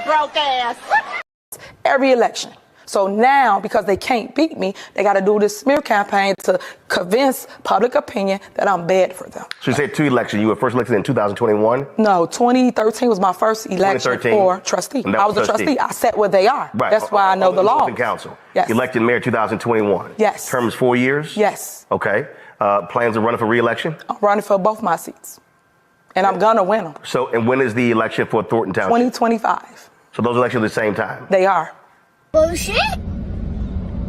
broke ass. Every election. So now, because they can't beat me, they got to do this smear campaign to convince public opinion that I'm bad for them. So you said 2 elections. You were first elected in 2021? No, 2013 was my first election for trustee. I was a trustee. I sat where they are. Right. That's why I know the law. Council. Yes. Elected mayor 2021. Yes. Term is 4 years? Yes. Okay. Plans of running for re-election? I'm running for both my seats. And I'm going to win them. So, and when is the election for Thornton Township? 2025. So those elections at the same time? They are. Bullshit.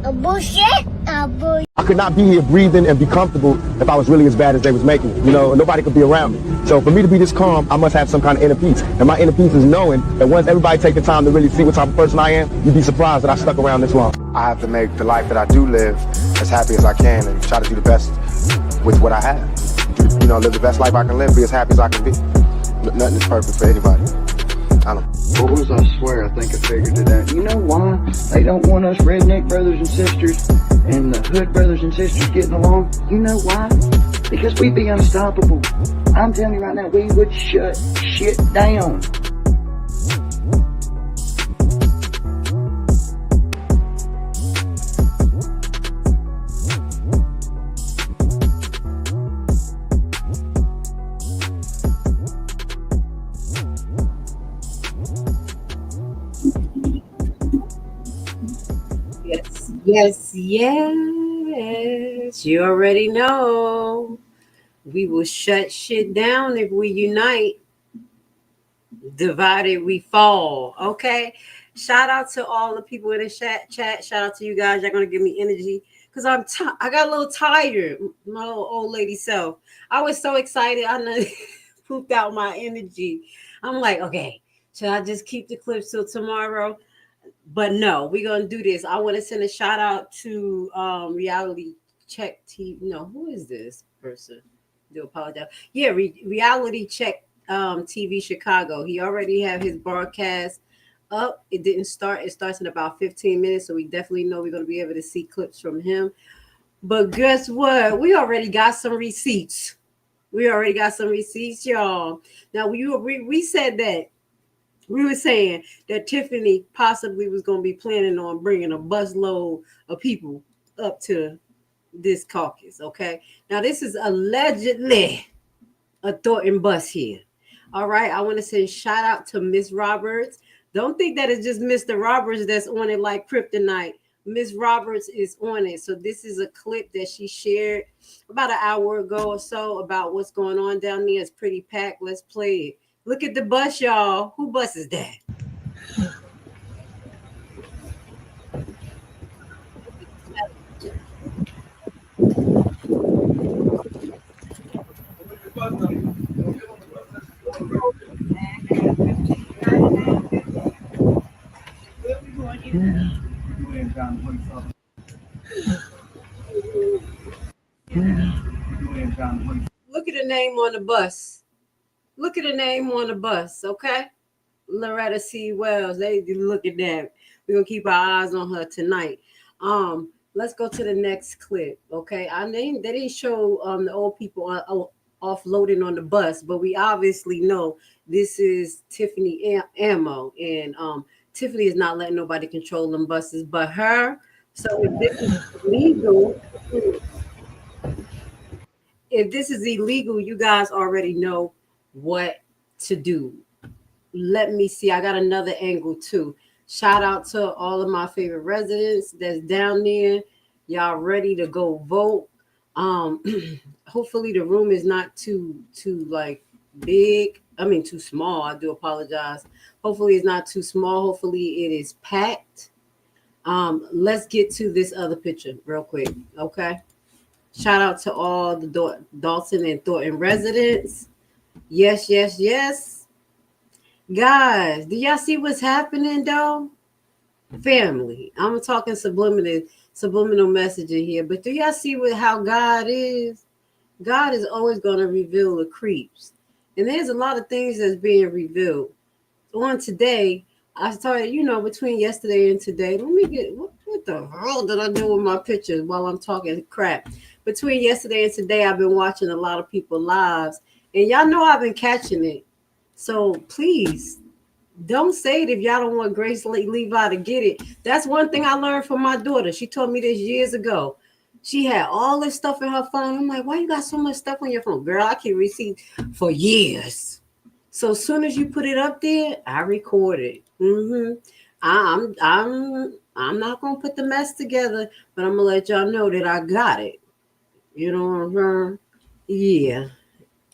A bullshit. A bullshit. I could not be here breathing and be comfortable if I was really as bad as they was making it. You know, nobody could be around me. So for me to be this calm, I must have some kind of inner peace. And my inner peace is knowing that once everybody take the time to really see what type of person I am, you'd be surprised that I stuck around this long. I have to make the life that I do live as happy as I can and try to do the best with what I have. You know, live the best life I can live, be as happy as I can be. Nothing is perfect for anybody. I don't. Boys, I swear, I think I figured it out. You know why they don't want us redneck brothers and sisters and the hood brothers and sisters getting along? You know why? Because we'd be unstoppable. I'm telling you right now, we would shut shit down. Yes, yes. You already know. We will shut shit down if we unite. Divided, we fall. Okay. Shout out to all the people in the chat. Shout out to you guys. You're gonna give me energy because I got a little tired. My little old lady self. I was so excited. I know pooped out my energy. I'm like, okay, should I just keep the clips till tomorrow? But no, we're gonna do this. I want to send a shout out to Reality Check TV. No, who is this person? Do apologize. Yeah, Reality Check TV Chicago. He already have his broadcast up. It didn't start. It starts in about 15 minutes, so we definitely know we're gonna be able to see clips from him. But guess what? We already got some receipts. Y'all. Now we said that. We were saying that Tiffany possibly was going to be planning on bringing a busload of people up to this caucus, okay? Now, this is allegedly a Thornton bus here, all right? I want to say shout out to Miss Roberts. Don't think that it's just Mr. Roberts that's on it like kryptonite. Miss Roberts is on it. So this is a clip that she shared about an hour ago or so about what's going on down there. It's pretty packed. Let's play it. Look at the bus, y'all. Who bus is that? Look at the name on the bus. Look at the name on the bus, okay? Loretta C. Wells. They look at that. We're gonna keep our eyes on her tonight. Let's go to the next clip, okay? They didn't show the old people offloading on the bus, but we obviously know this is Tiffany ammo, and Tiffany is not letting nobody control them buses but her. So if this is illegal, you guys already know what to do. Let me see. I got another angle too. Shout out to all of my favorite residents that's down there. Y'all ready to go vote? Hopefully the room is not too like big. I mean too small. I do apologize. Hopefully it's not too small. Hopefully it is packed. Let's get to this other picture real quick. Okay. Shout out to all the Dolton and Thornton residents. Yes, yes, yes. Guys, do y'all see what's happening though? Family. I'm talking subliminal messaging here, but do y'all see how God is? God is always going to reveal the creeps. And there's a lot of things that's being revealed. On today, I started, between yesterday and today, let me get, what the hell did I do with my pictures while I'm talking crap? Between yesterday and today, I've been watching a lot of people's lives, and y'all know I've been catching it. So please Don't say it if y'all don't want Grace Levi to get it. That's one thing I learned from my daughter. She told me this years ago. She had all this stuff in her phone. I'm like, why you got so much stuff on your phone? Girl, I keep receipts for years. So as soon as you put it up there, I record it. I'm not gonna put the mess together, but I'm gonna let y'all know that I got it. You know what I'm saying? Yeah.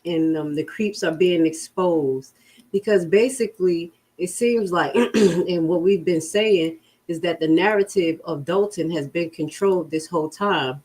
And the creeps are being exposed because basically it seems like, and what we've been saying is that the narrative of Dolton has been controlled this whole time.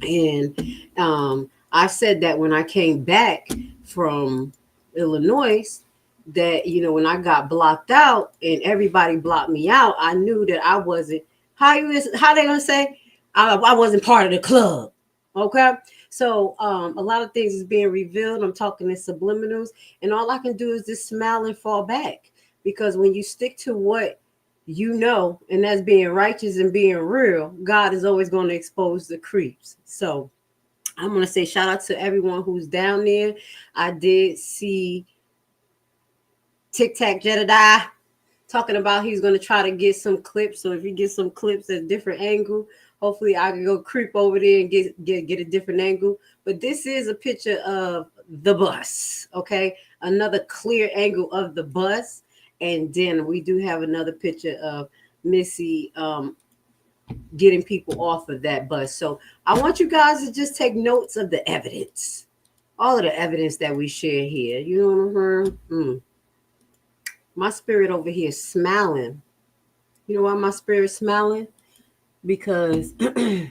And I said that when I came back from Illinois, that, you know, when I got blocked out and everybody blocked me out, I knew that I wasn't, how they gonna say, I wasn't part of the club. Okay. So a lot of things is being revealed. I'm talking in subliminals, and all I can do is just smile and fall back, because when you stick to what you know, and that's being righteous and being real, God is always going to expose the creeps. So I'm going to say shout out to everyone who's down there. I did see Tic Tac Jedediah talking about he's going to try to get some clips. So if you get some clips at a different angle, hopefully I can go creep over there and get a different angle. But this is a picture of the bus, okay? Another clear angle of the bus. And then we do have another picture of Missy getting people off of that bus. So I want you guys to just take notes of the evidence. All of the evidence that we share here. You know what I'm saying? My spirit over here is smiling. You know why my spirit's smiling? Because they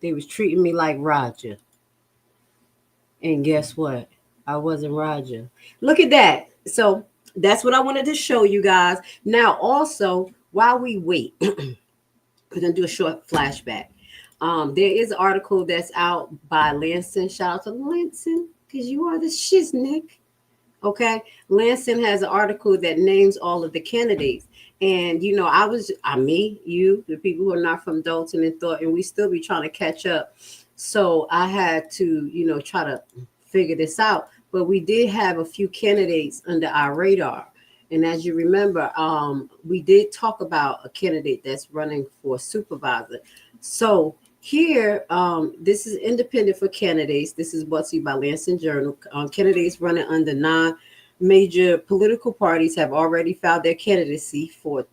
was treating me like Roger. And guess what? I wasn't Roger. Look at that. So that's what I wanted to show you guys. Now, also, while we wait, we're going to do a short flashback. There is an article that's out by Lansing. Shout out to Lansing, because you are the shiznick. Okay. Lansing has an article that names all of the candidates. And, you know, you, the people who are not from Dolton and Thornton, we still be trying to catch up. So I had to, you know, try to figure this out. But we did have a few candidates under our radar. And as you remember, we did talk about a candidate that's running for supervisor. So here, this is independent for candidates. This is brought to you by Lansing Journal. Candidates running under 9 major political parties have already filed their candidacy for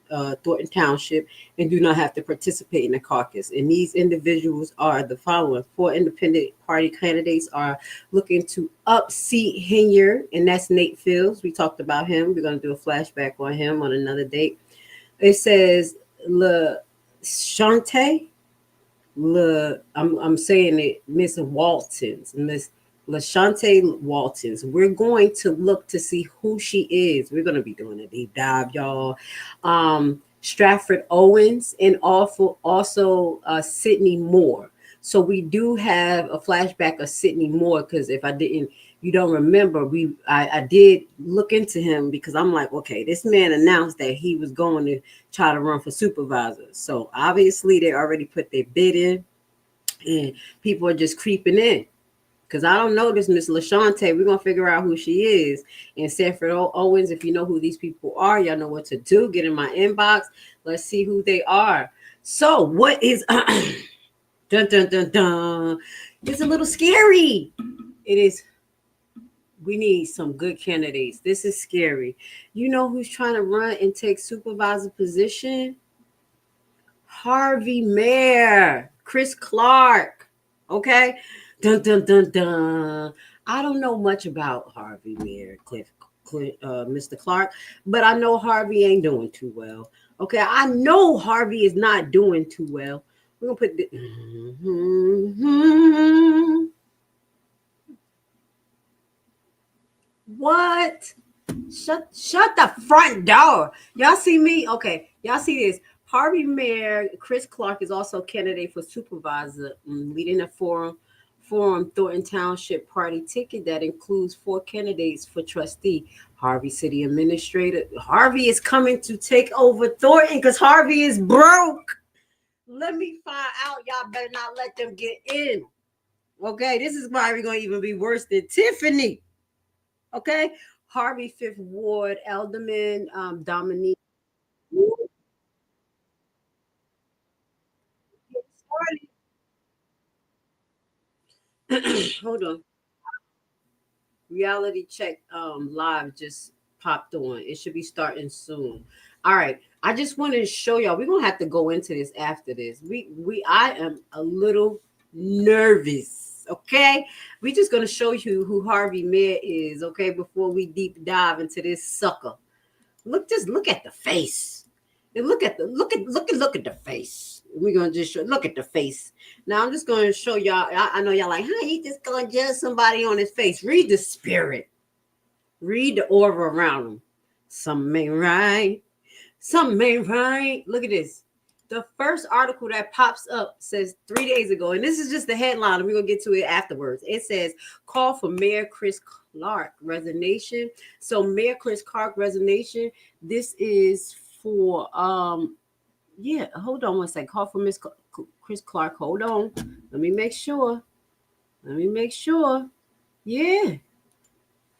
Thornton Township and do not have to participate in the caucus. And these individuals are the following. 4 independent party candidates are looking to upseat Henyard, and that's Nate Fields. We talked about him. We're going to do a flashback on him on another date. It says LaShante. I'm saying it, Miss Waltons, Miss LaShante Waltons. We're going to look to see who she is. We're going to be doing a deep dive, y'all. Stratford Owens, and also Sydney Moore. So we do have a flashback of Sydney Moore, because if you don't remember, I did look into him, because I'm like, okay, this man announced that he was going to try to run for supervisor. So obviously they already put their bid in, and people are just creeping in. Because I don't know this Miss LaShante. We're going to figure out who she is. And Sanford Owens, if you know who these people are, y'all know what to do. Get in my inbox. Let's see who they are. So what is... dun, dun, dun, dun. It's a little scary. It is. We need some good candidates. This is scary. You know who's trying to run and take supervisor position? Harvey Mayer. Chris Clark. Okay? Dun, dun, dun, dun. I don't know much about Harvey Mayer, Mr. Clark, but I know Harvey ain't doing too well. Okay, I know Harvey is not doing too well. We're going to put the... What? Shut the front door. Y'all see me? Okay, y'all see this. Harvey Mayer, Chris Clark is also candidate for supervisor, leading a forum Thornton Township party ticket that includes 4 candidates for trustee. Harvey City Administrator. Harvey is coming to take over Thornton because Harvey is broke. Let me find out. Y'all better not let them get in. Okay, this is probably going to even be worse than Tiffany. Okay, Harvey Fifth Ward Alderman Dominique. Hold on. Reality check live just popped on. It should be starting soon. All right. I just wanted to show y'all. We're gonna have to go into this after this. I am a little nervous. Okay. We just gonna show you who Harvey Mayer is, okay, before we deep dive into this sucker. Look at the face. And look at the face. We're gonna just look at the face. Now I'm just gonna show y'all. I know y'all like, how you just gonna judge somebody on his face? Read the spirit. Read the aura around him. Something ain't right. Something ain't right. Look at this. The first article that pops up says 3 days ago, and this is just the headline, and we're gonna get to it afterwards. It says, call for Mayor Chris Clark resignation. So Mayor Chris Clark resignation, this is for yeah, hold on one second. Call for Chris Clark. Hold on. Let me make sure. Yeah.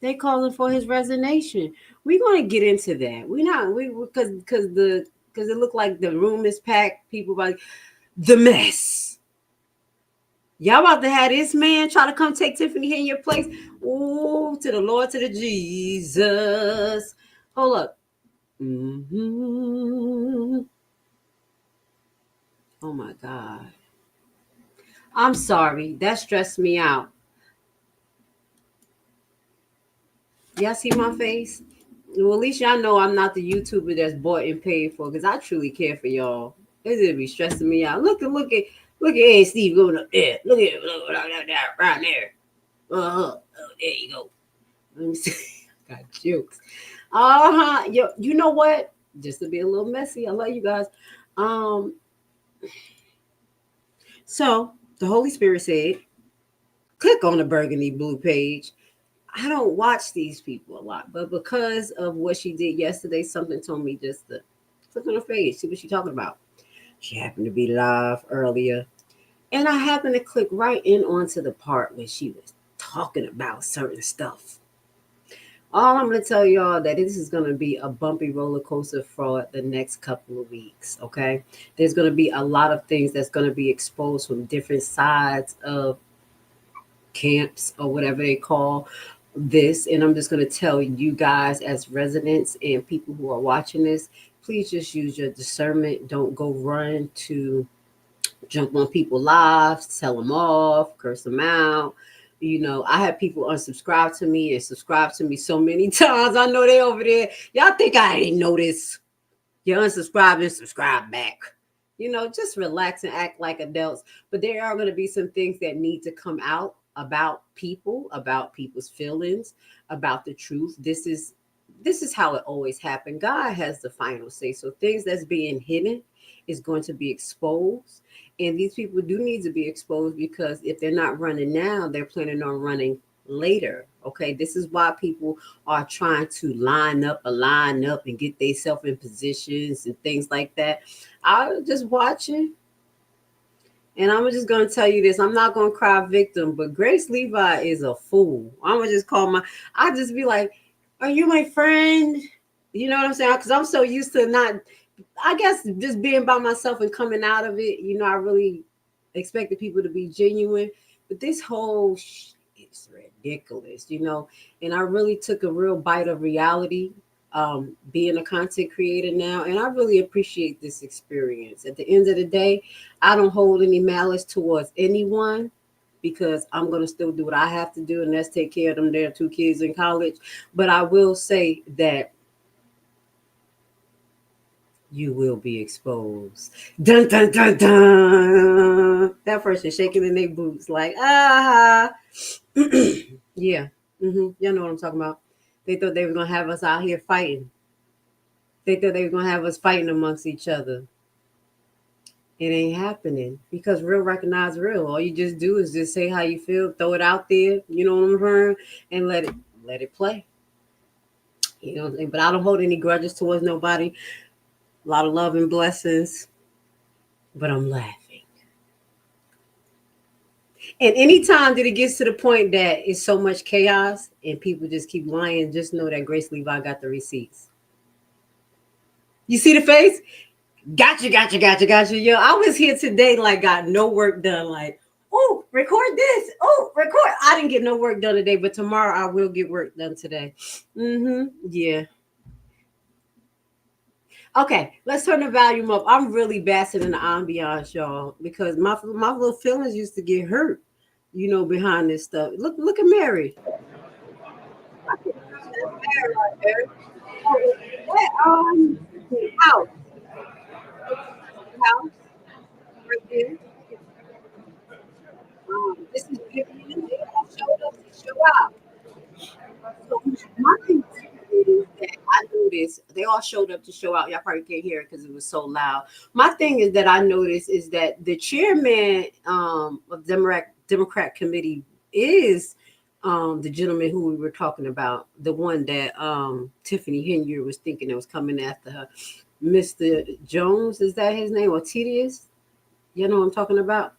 They calling for his resignation. We're gonna get into that. Because it looked like the room is packed. People like the mess. Y'all about to have this man try to come take Tiffany in your place. Oh, to the Lord, to the Jesus. Hold up. Mm-hmm. Oh my God. I'm sorry. That stressed me out. Y'all see my face? Well, at least y'all know I'm not the YouTuber that's bought and paid for, because I truly care for y'all. It be stressing me out. Look at Ed Steve going up there. Look that right there. Oh, there you go. Let me see. Got jokes. You know what? Just to be a little messy, I love you guys. So the Holy Spirit said, click on the burgundy blue page. I don't watch these people a lot, but because of what she did yesterday, something told me just to click on her page, see what she's talking about. She happened to be live earlier, and I happened to click right in onto the part where she was talking about certain stuff. All I'm going to tell y'all that this is going to be a bumpy roller coaster for the next couple of weeks, okay? There's going to be a lot of things that's going to be exposed from different sides of camps or whatever they call this. And I'm just going to tell you guys as residents and people who are watching this, please just use your discernment. Don't go run to jump on people's lives, tell them off, curse them out. You know, I had people unsubscribe to me and subscribe to me so many times. I know they over there. Y'all think I ain't noticed. You unsubscribe and subscribe back. You know, just relax and act like adults. But there are going to be some things that need to come out about people, about people's feelings, about the truth. This is how it always happened. God has the final say. So things that's being hidden is going to be exposed. And these people do need to be exposed, because if they're not running now, they're planning on running later. Okay, this is why people are trying to line up and get themselves in positions and things like that. I was just watching, and I'm just going to tell you this. I'm not going to cry victim, but GRACELEVI is a fool. I'm going to just I just be like, are you my friend? You know what I'm saying? Because I'm so used to not, I guess, just being by myself and coming out of it. You know, I really expected people to be genuine, but this whole is ridiculous, you know. And I really took a real bite of reality, being a content creator now, and I really appreciate this experience. At the end of the day, I don't hold any malice towards anyone, because I'm going to still do what I have to do, and that's take care of them. There are 2 kids in college. But I will say that you will be exposed. Dun, dun, dun, dun. That person shaking in their boots like, yeah. Y'all know what I'm talking about. They thought they were going to have us out here fighting. They thought they were going to have us fighting amongst each other. It ain't happening, because real recognize real. All you just do is just say how you feel, throw it out there, you know what I'm saying, and let it play. You know what I'm saying? But I don't hold any grudges towards nobody. A lot of love and blessings, but I'm laughing. And anytime that it gets to the point that it's so much chaos and people just keep lying, just know that Grace Levi got the receipts. You see the face? Gotcha. Yo, I was here today, like, got no work done. Like, oh, record this. Oh, record. I didn't get no work done today, but tomorrow I will get work done today. Yeah. Okay, let's turn the volume up. I'm really basking in the ambiance, y'all, because my little feelings used to get hurt, behind this stuff. Look at Mary. Mary right there. House. House. Right there. This is Tiffany. They all showed up to show out. So my thing is that I noticed they all showed up to show out. Y'all probably can't hear it because it was so loud. My thing is that I noticed is that the chairman of Democrat committee is the gentleman who we were talking about, the one that Tiffany Henyard was thinking that was coming after her. Mr. Jones, is that his name? Or Tedious? You know what I'm talking about?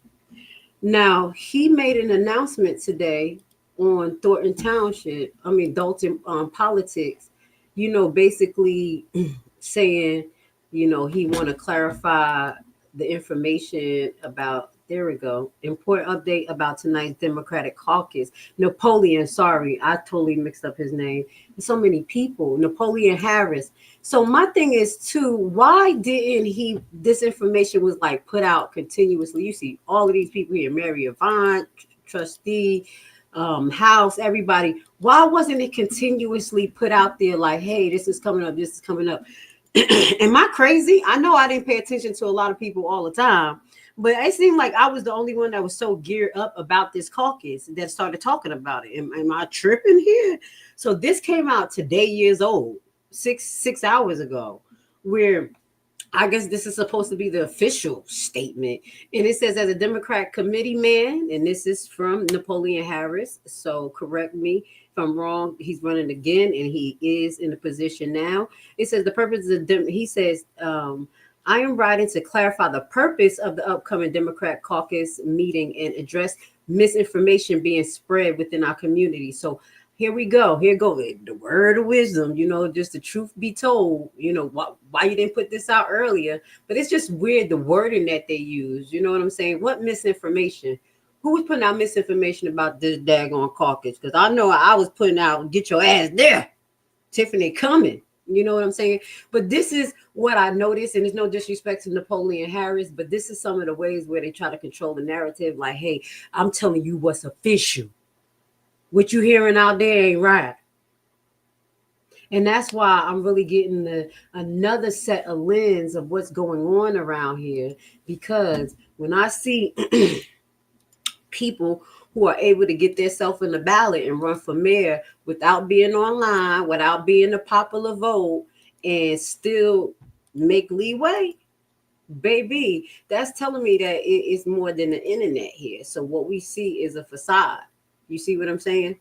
Now, he made an announcement today on Thornton Township, Dolton politics, basically saying, he want to clarify the information about, there we go, important update about tonight's Democratic caucus. Napoleon, sorry, I totally mixed up his name. So many people, Napoleon Harris. So my thing is too, why didn't this information was like put out continuously? You see all of these people here, Mary Avant, trustee, House, everybody. Why wasn't it continuously put out there like, hey, this is coming up, this is coming up? Am I crazy? I know I didn't pay attention to a lot of people all the time, but it seemed like I was the only one that was so geared up about this caucus that started talking about it. Am I tripping here? So this came out today, years old, six hours ago, where I guess this is supposed to be the official statement. And it says, as a Democrat committee man, and this is from Napoleon Harris, so correct me if I'm wrong, he's running again and he is in the position now. It says the purpose of he says, I am writing to clarify the purpose of the upcoming Democrat caucus meeting and address misinformation being spread within our community. So here we go. Here go the word of wisdom, just the truth be told, why you didn't put this out earlier. But it's just weird, the wording that they use. You know what I'm saying? What misinformation? Who was putting out misinformation about this daggone caucus? Because I know I was putting out, get your ass there. Tiffany coming. You know what I'm saying? But this is what I noticed, and there's no disrespect to Napoleon Harris, but this is some of the ways where they try to control the narrative. Like, hey, I'm telling you what's official. What you hearing out there ain't right. And that's why I'm really getting another set of lens of what's going on around here. Because when I see people who are able to get themselves in the ballot and run for mayor without being online, without being a popular vote, and still make leeway, baby, that's telling me that it is more than the internet here. So what we see is a facade. You see what I'm saying?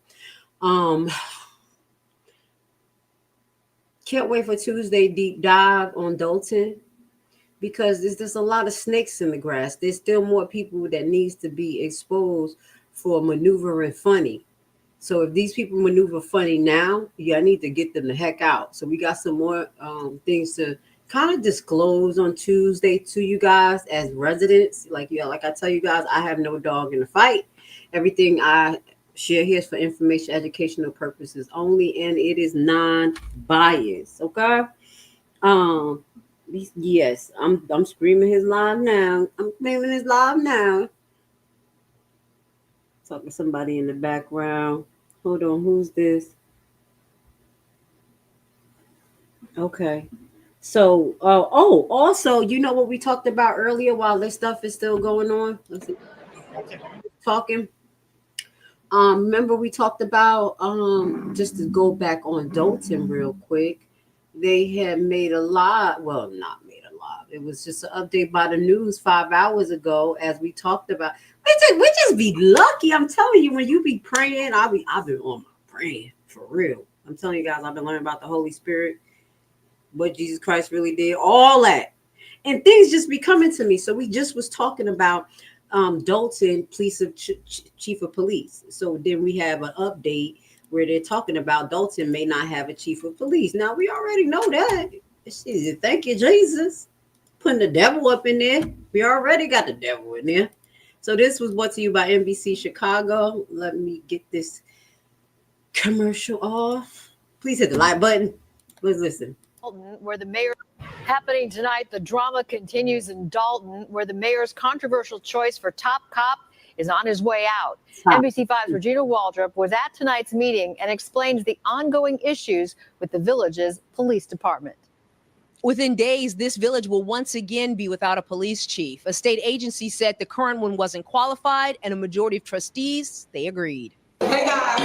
Can't wait for Tuesday deep dive on Dolton, because there's just a lot of snakes in the grass. There's still more people that needs to be exposed for maneuvering funny. So if these people maneuver funny now, I need to get them the heck out. So we got some more things to kind of disclose on Tuesday to you guys as residents. Like I tell you guys, I have no dog in the fight. Everything I share here is for information, educational purposes only, and it is non-biased. Okay. Yes, I'm screaming his live now. I'm screaming his live now. Talking to somebody in the background. Hold on, who's this? Okay. So, also, you know what we talked about earlier while this stuff is still going on? Let's see. Talking. Remember we talked about, just to go back on Dolton real quick, they had made a lot, well, not made a lot. It was just an update by the news 5 hours ago, as we talked about. We just be lucky. I'm telling you, when you be praying, I've been on my praying for real. I'm telling you guys, I've been learning about the Holy Spirit, what Jesus Christ really did, all that. And things just be coming to me. So we just was talking about Dolton chief of police. So then we have an update where they're talking about Dolton may not have a chief of police. Now we already know that. Thank you, Jesus. Putting the devil up in there. We already got the devil in there. So this was brought to you by NBC Chicago. Let me get this commercial off. Please hit the like button. Let's listen. Where the mayor happening tonight, the drama continues in Dolton, where the mayor's controversial choice for top cop is on his way out. NBC5's Regina Waldrop was at tonight's meeting and explains the ongoing issues with the village's police department. Within days, this village will once again be without a police chief. A state agency said the current one wasn't qualified, and a majority of trustees, they agreed. Hey guys,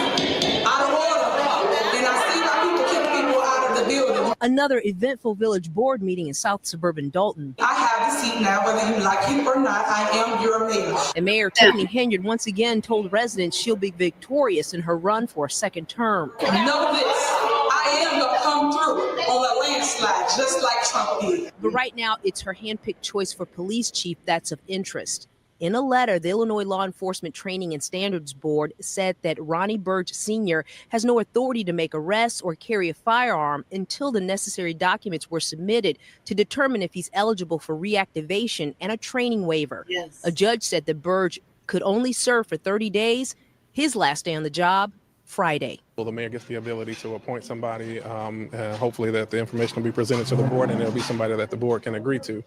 out of order, and I see why people kick people out of the building. Another eventful village board meeting in South suburban Dolton. I have the seat now, whether you like it or not. I am your mayor. And Mayor Tiffany Henyard once again told residents she'll be victorious in her run for a second term. Know this, I am gonna come through on a landslide, just like Trump did. But right now, it's her handpicked choice for police chief that's of interest. In a letter, the Illinois Law Enforcement Training and Standards Board said that Ronnie Burge Sr. has no authority to make arrests or carry a firearm until the necessary documents were submitted to determine if he's eligible for reactivation and a training waiver. Yes. A judge said that Burge could only serve for 30 days. His last day on the job, Friday. Well, the mayor gets the ability to appoint somebody, hopefully that the information will be presented to the board and it'll be somebody that the board can agree to.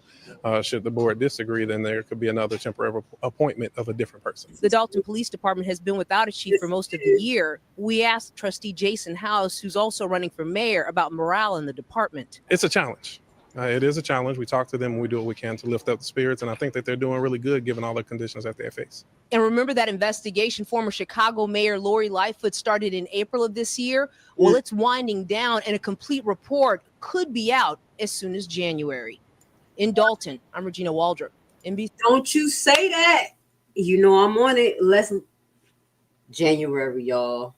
Should the board disagree, then there could be another temporary appointment of a different person. The Dolton Police Department has been without a chief for most of the year. We asked trustee Jason House, who's also running for mayor, about morale in the department. It's a challenge. It is a challenge. We talk to them and we do what we can to lift up the spirits. And I think that they're doing really good given all the conditions that they face. And remember that investigation former Chicago Mayor Lori Lightfoot started in April of this year? Well, it's winding down and a complete report could be out as soon as January. In Dolton, I'm Regina Waldrop, NBC. Don't you say that. You know I'm on it. Let's January, y'all.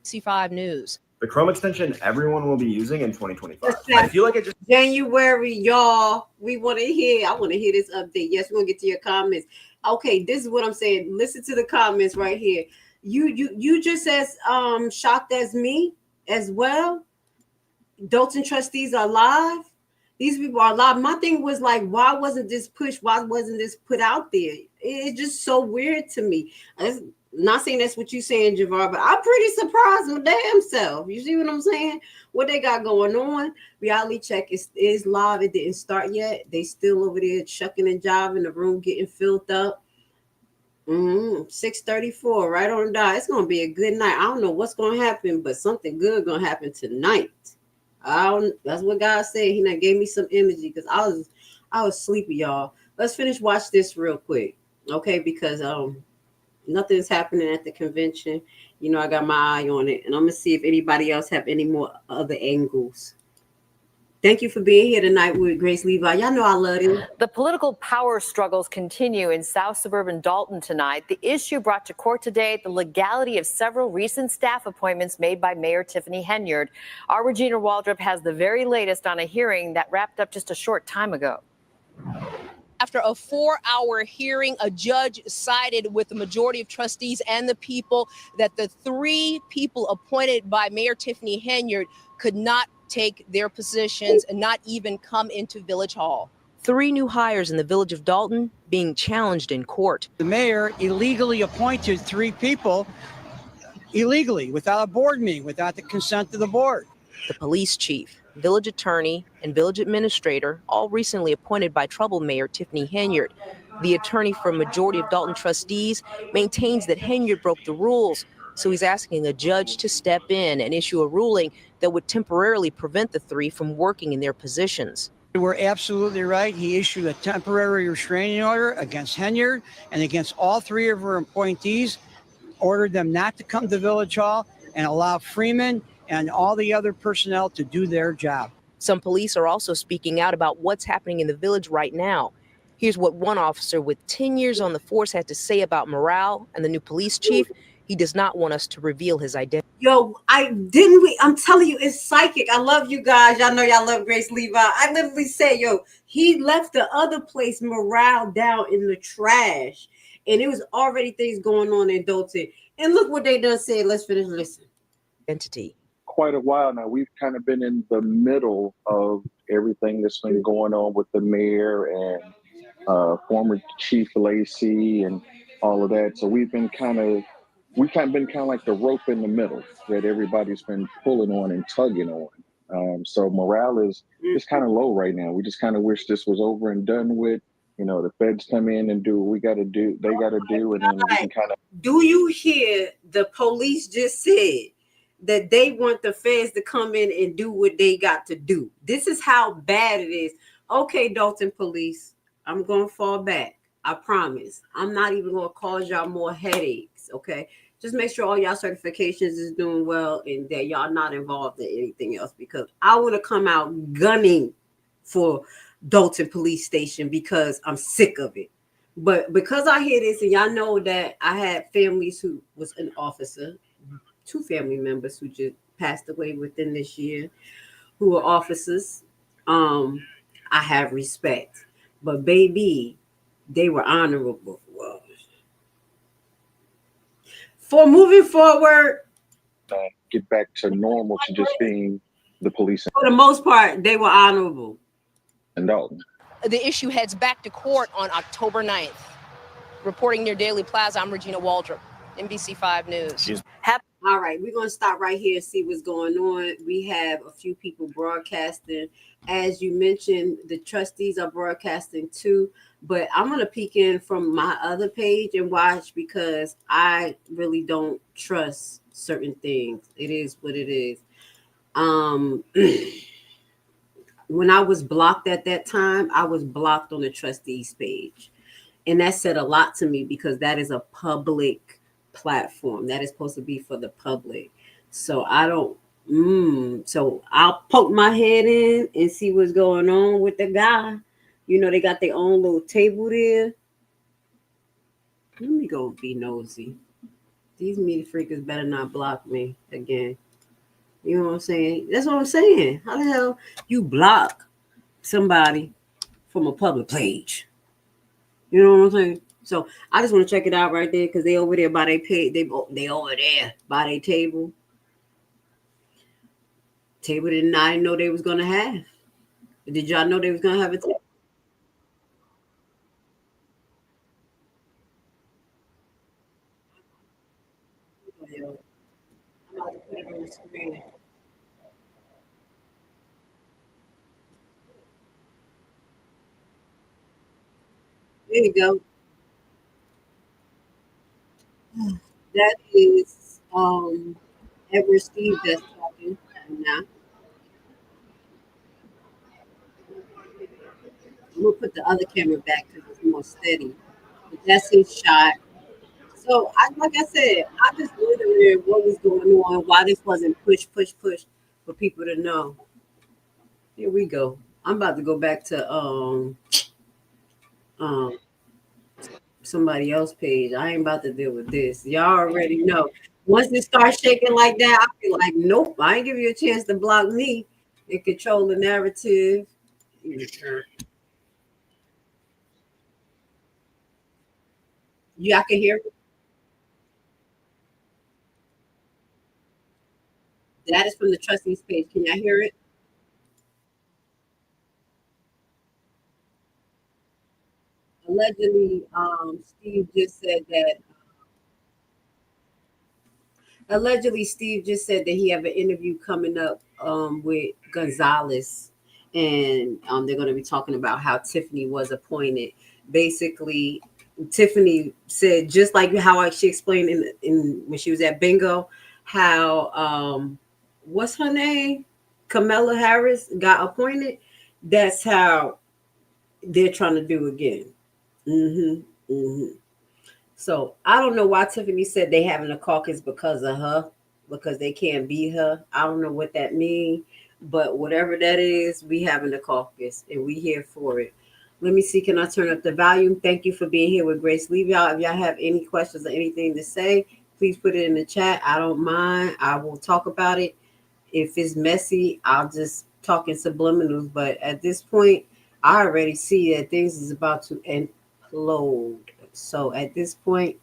C5 News. The Chrome extension everyone will be using in 2025. I feel like it just January, y'all. We want to hear. I want to hear this update. Yes, we're gonna get to your comments. Okay, this is what I'm saying. Listen to the comments right here. You just as shocked as me as well. Dolton trustees are live. These people are live. My thing was like, why wasn't this pushed? Why wasn't this put out there? It's just so weird to me. Not saying that's what you're saying, Javar, but I'm pretty surprised my damn self. You see what I'm saying? What they got going on? Reality check is live. It didn't start yet. They still over there chucking and jiving, the room getting filled up. 6:34, right on the dot. It's gonna be a good night. I don't know what's gonna happen, but something good gonna happen tonight. That's what God said. He not gave me some energy because I was sleepy, y'all. Let's finish watch this real quick, okay? Because nothing's happening at the convention. You know, I got my eye on it, and I'm gonna see if anybody else have any more other angles. Thank you for being here tonight with GRACELEVI. Y'all know I love you. The political power struggles continue in South suburban Dolton tonight. The issue brought to court today, the legality of several recent staff appointments made by Mayor Tiffany Henyard. Our Regina Waldrop has the very latest on a hearing that wrapped up just a short time ago. After a 4-hour hearing, a judge sided with the majority of trustees and the people that the 3 people appointed by Mayor Tiffany Henyard could not take their positions and not even come into Village Hall. 3 new hires in the village of Dolton being challenged in court. The mayor illegally appointed 3 people illegally without a board meeting, without the consent of the board. The police chief, village attorney, and village administrator, all recently appointed by troubled Mayor Tiffany Henyard. The attorney for a majority of Dolton trustees maintains that Henyard broke the rules, so he's asking a judge to step in and issue a ruling that would temporarily prevent the 3 from working in their positions. We're absolutely right. He issued a temporary restraining order against Henyard and against all 3 of her appointees, ordered them not to come to Village Hall, and allow Freeman and all the other personnel to do their job. Some police are also speaking out about what's happening in the village right now. Here's what one officer with 10 years on the force had to say about morale and the new police chief. He does not want us to reveal his identity. Yo, I'm telling you, it's psychic. I love you guys. Y'all know y'all love Grace Levi. I literally said, yo, he left the other place morale down in the trash. And it was already things going on in Dolton. And look what they done said. Let's finish listening. Identity. Quite a while now. We've kind of been in the middle of everything that's been going on with the mayor and former Chief Lacey and all of that. So we've been kind of like the rope in the middle that everybody's been pulling on and tugging on. So morale is just kind of low right now. We just kind of wish this was over and done with. You know, the feds come in and do what we got to do. They got to do, and then we can kind of. Do you hear the police just said that they want the feds to come in and do what they got to do? This is how bad it is. Okay, Dolton police, I'm going to fall back. I promise. I'm not even going to cause y'all more headaches, okay? Just make sure all y'all certifications is doing well and that y'all not involved in anything else, because I want to come out gunning for Dolton police station because I'm sick of it. But because I hear this, and y'all know that I had families who was an officer, 2 family members who just passed away within this year, who were officers. I have respect, but baby, they were honorable. Well, for moving forward, get back to normal to just being the police. For the most part, they were honorable. And Dolton. The issue heads back to court on October 9th. Reporting near Daily Plaza, I'm Regina Waldrop, NBC5 News. All right, we're going to stop right here and see what's going on. We have a few people broadcasting. As you mentioned, the trustees are broadcasting too, but I'm going to peek in from my other page and watch because I really don't trust certain things. It is what it is. When I was blocked at that time, I was blocked on the trustees page. And that said a lot to me because that is a public platform. That is supposed to be for the public. So I don't, so I'll poke my head in and see what's going on with the guy. You know, they got their own little table there. Let me go be nosy. These media freakers better not block me again. You know what I'm saying? That's what I'm saying. How the hell you block somebody from a public page? You know what I'm saying? So I just want to check it out right there because they over there by their page. They over there by their table. Table didn't I know they was gonna have. Did y'all know they was gonna have a table? I'm about to put it on the screen. There you go. That is Edward Steve that's talking now. I'm gonna put the other camera back because it's more steady. But that's his shot. So like I said, I just wondering what was going on, why this wasn't push for people to know. Here we go. I'm about to go back to somebody else's page. I ain't about to deal with this. Y'all already know. Once it starts shaking like that, I feel like, nope, I ain't give you a chance to block me and control the narrative. Y'all can hear it? That is from the trustees page. Can y'all hear it? Allegedly, Steve just said that he have an interview coming up with Gonzalez, and they're going to be talking about how Tiffany was appointed. Basically, Tiffany said, just like how she explained in when she was at bingo, how what's her name? Kamala Harris got appointed. That's how they're trying to do again. So I don't know why Tiffany said they having a caucus because of her, because they can't beat her. I don't know what that means, but whatever that is, we having a caucus and we here for it. Let me see. Can I turn up the volume? Thank you for being here with Grace Levi. If y'all have any questions or anything to say, please put it in the chat. I don't mind. I will talk about it. If it's messy, I'll just talk in subliminals. But at this point, I already see that things is about to implode. So at this point,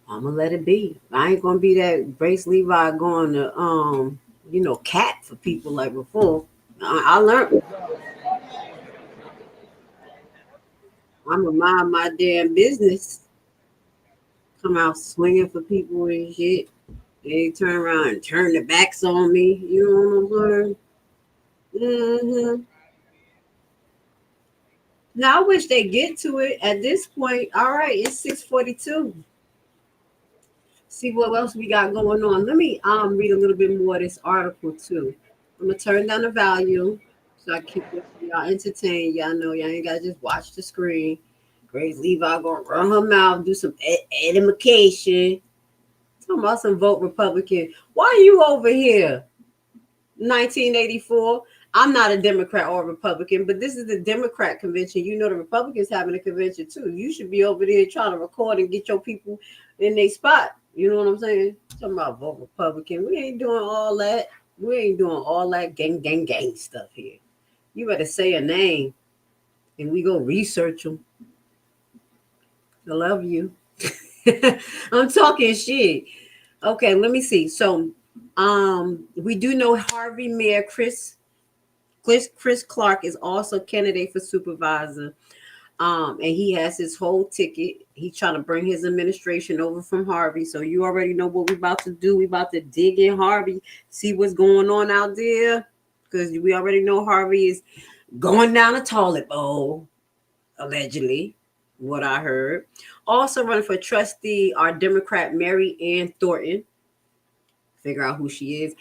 I'm gonna let it be. I ain't gonna be that GRACELEVI going to cat for people like before. I learned. I'm gonna mind my damn business. Come out swinging for people and shit. They turn around and turn their backs on me. You know what I'm saying? Now I wish they get to it at this point. All right, it's 6:42. See what else we got going on. Let me read a little bit more of this article too. I'm gonna turn down the volume so I keep y'all entertained. Y'all know y'all ain't gotta just watch the screen. GRACELEVI gonna run her mouth, do some edification. Talking about some vote Republican. Why are you over here? 1984. I'm not a Democrat or a Republican, but this is the Democrat convention. You know the Republicans having a convention too. You should be over there trying to record and get your people in their spot. You know what I'm saying? Talking about vote Republican. We ain't doing all that. We ain't doing all that gang stuff here. You better say a name and we go research them. I love you. I'm talking shit. Okay, let me see. So we do know Harvey Mayor Chris Clark is also candidate for supervisor. And he has his whole ticket. He's trying to bring his administration over from Harvey. So you already know what we're about to do. We're about to dig in Harvey, see what's going on out there. Because we already know Harvey is going down a toilet bowl, allegedly, what I heard. Also running for trustee are Democrat Mary Ann Thornton. Figure out who she is.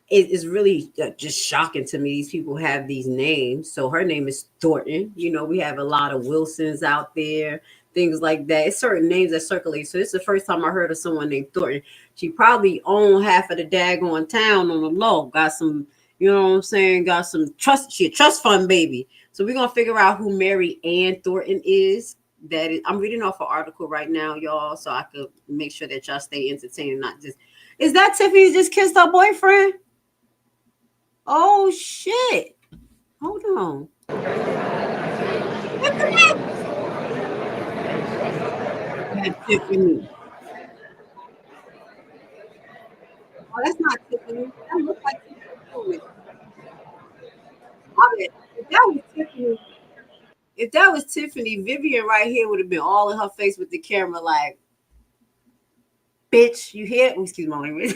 It is really just shocking to me. These people have these names. So her name is Thornton. You know, we have a lot of Wilsons out there, things like that. It's certain names that circulate. So this is the first time I heard of someone named Thornton. She probably owned half of the daggone town on the low. Got some, you know what I'm saying? Got some trust. She a trust fund baby. So we're going to figure out who Mary Ann Thornton is. That is, I'm reading off an article right now, y'all, so I could make sure that y'all stay entertained and not just. Is that Tiffany just kissed her boyfriend? Oh shit! Hold on. Look at that. That's Tiffany. Oh, that's not Tiffany. That looks like Tiffany. If that was Tiffany, Vivian right here would have been all in her face with the camera, like, bitch, you hear? Oh, excuse my language.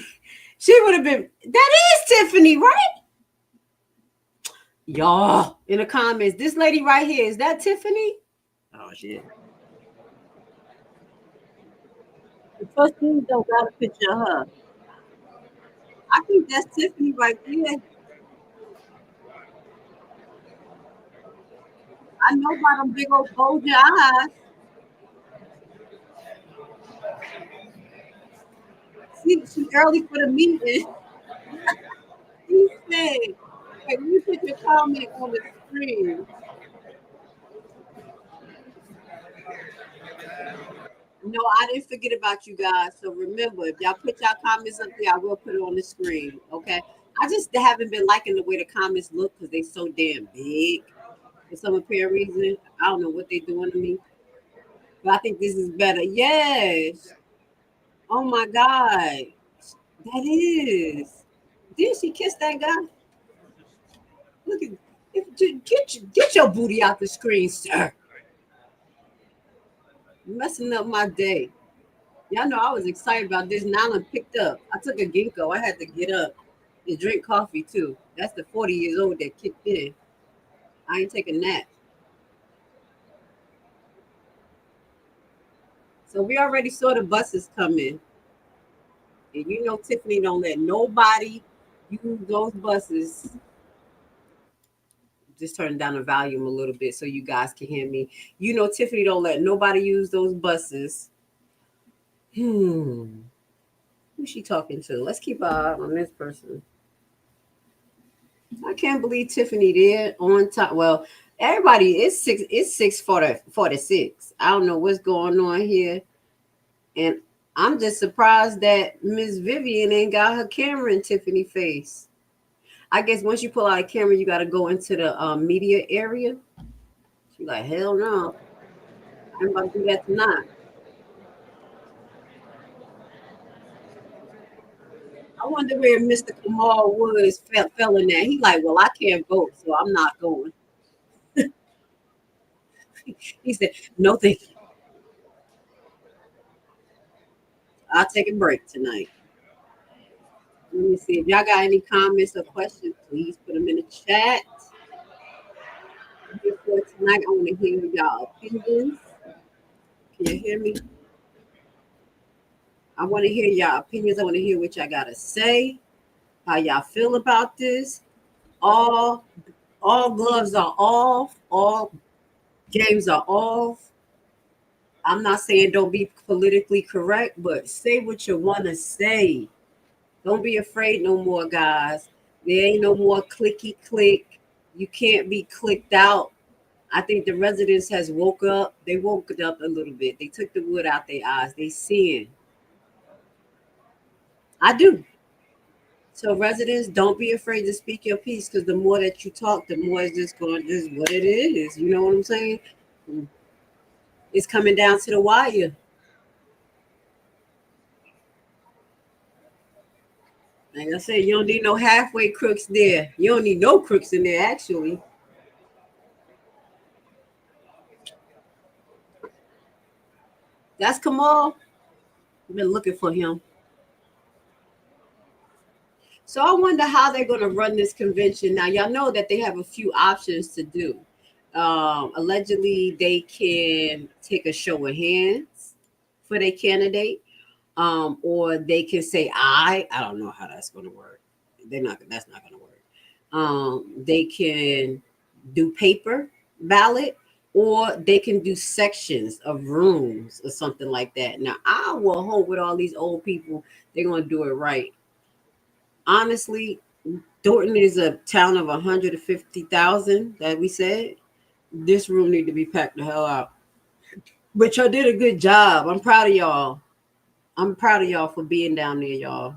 She would have been. That is Tiffany, right? Y'all in the comments, this lady right here, is that Tiffany? Oh shit. The first thing don't got a picture of her. I think that's Tiffany right there. I know by them big old bulgy eyes. She early for the meeting. He said, "Hey, let me put your comment on the screen." No, I didn't forget about you guys. So remember, if y'all put y'all comments up there, I will put it on the screen. Okay. I just haven't been liking the way the comments look because they so damn big for some apparent reason. I don't know what they're doing to me. But I think this is better. Yes. Oh my God. That is. Did she kiss that guy? Look at get your booty out the screen, sir. You're messing up my day. Y'all know I was excited about this. Now I'm picked up. I took a ginkgo. I had to get up and drink coffee too. That's the 40 years old that kicked in. I ain't taking that. So we already saw the buses come in. And you know Tiffany don't let nobody use those buses. Just turn down the volume a little bit so you guys can hear me. You know Tiffany don't let nobody use those buses. Who's she talking to? Let's keep our eye on this person. I can't believe Tiffany there on time. Well, everybody, it's 6:46. I don't know what's going on here. And I'm just surprised that Miss Vivian ain't got her camera in Tiffany face. I guess once you pull out a camera, you got to go into the media area. She's like, hell no. I'm about to do that tonight. I wonder where Mr. Kamal Woods fell in that. He like, well, I can't vote, so I'm not going. He said, no, thank you. I'll take a break tonight. Let me see if y'all got any comments or questions. Please put them in the chat. For tonight, I want to hear y'all opinions. Can you hear me? I want to hear y'all opinions. I want to hear what y'all got to say. How y'all feel about this? All gloves are off. All games are off. I'm not saying don't be politically correct, but say what you want to say. Don't be afraid no more, guys. There ain't no more clicky click. You can't be clicked out. I think the residents has woke up. They woke up a little bit. They took the wood out their eyes. They seeing. I do. So residents, don't be afraid to speak your piece, because the more that you talk, the more it's just going, this is what it is. You know what I'm saying? It's coming down to the wire. Like I said, you don't need no halfway crooks there. You don't need no crooks in there, actually. That's Kamal. I've been looking for him. So I wonder how they're going to run this convention. Now, y'all know that they have a few options to do. Allegedly, they can take a show of hands for their candidate, or they can say, I don't know how that's going to work. That's not going to work. They can do paper ballot, or they can do sections of rooms or something like that. Now, I will hope with all these old people, they're going to do it right. Honestly, Thornton is a town of 150,000 that we said. This room need to be packed the hell out. But y'all did a good job. I'm proud of y'all. I'm proud of y'all for being down there, y'all.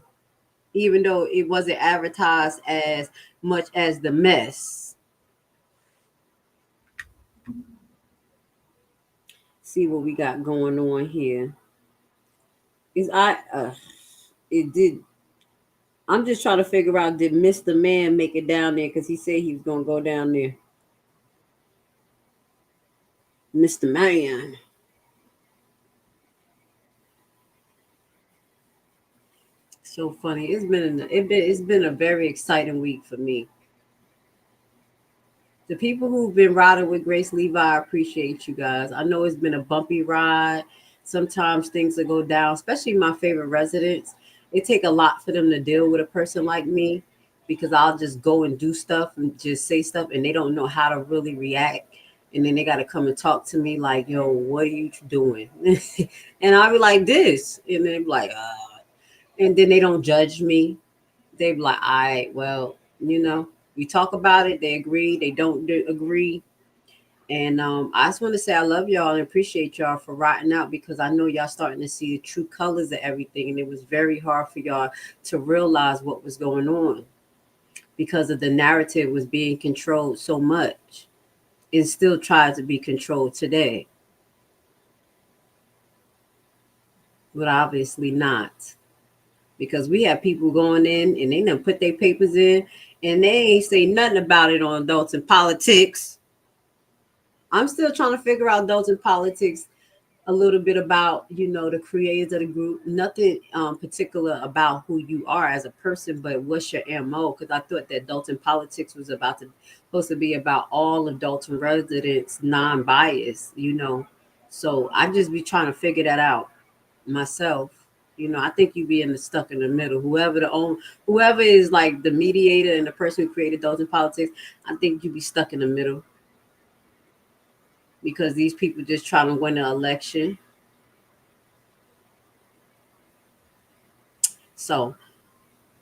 Even though it wasn't advertised as much as the mess. See what we got going on here. I'm just trying to figure out, did Mr. Man make it down there? Because he said he was going to go down there. Mr. Man. So funny. It's been a very exciting week for me. The people who've been riding with GRACELEVI, I appreciate you guys. I know it's been a bumpy ride. Sometimes things will go down, especially my favorite residents. It take a lot for them to deal with a person like me, because I'll just go and do stuff and just say stuff, and they don't know how to really react. And then they got to come and talk to me like, yo, what are you doing? And I'll be like this. And they're like, and then they don't judge me. They're like, all right, well, we talk about it. They agree. They don't agree. And I just want to say I love y'all and appreciate y'all for riding out, because I know y'all starting to see the true colors of everything. And it was very hard for y'all to realize what was going on, because of the narrative was being controlled so much, and still tries to be controlled today. But obviously not, because we have people going in and they done put their papers in and they ain't say nothing about it on Dolton Politics. I'm still trying to figure out Dolton Politics, a little bit about, the creators of the group. Nothing particular about who you are as a person, but what's your MO? Because I thought that Dolton Politics was supposed to be about all of Dolton residents, non-biased, So I just be trying to figure that out myself. I think you be stuck in the middle. Whoever is like the mediator and the person who created Dolton Politics, I think you be stuck in the middle. Because these people just trying to win an election. So,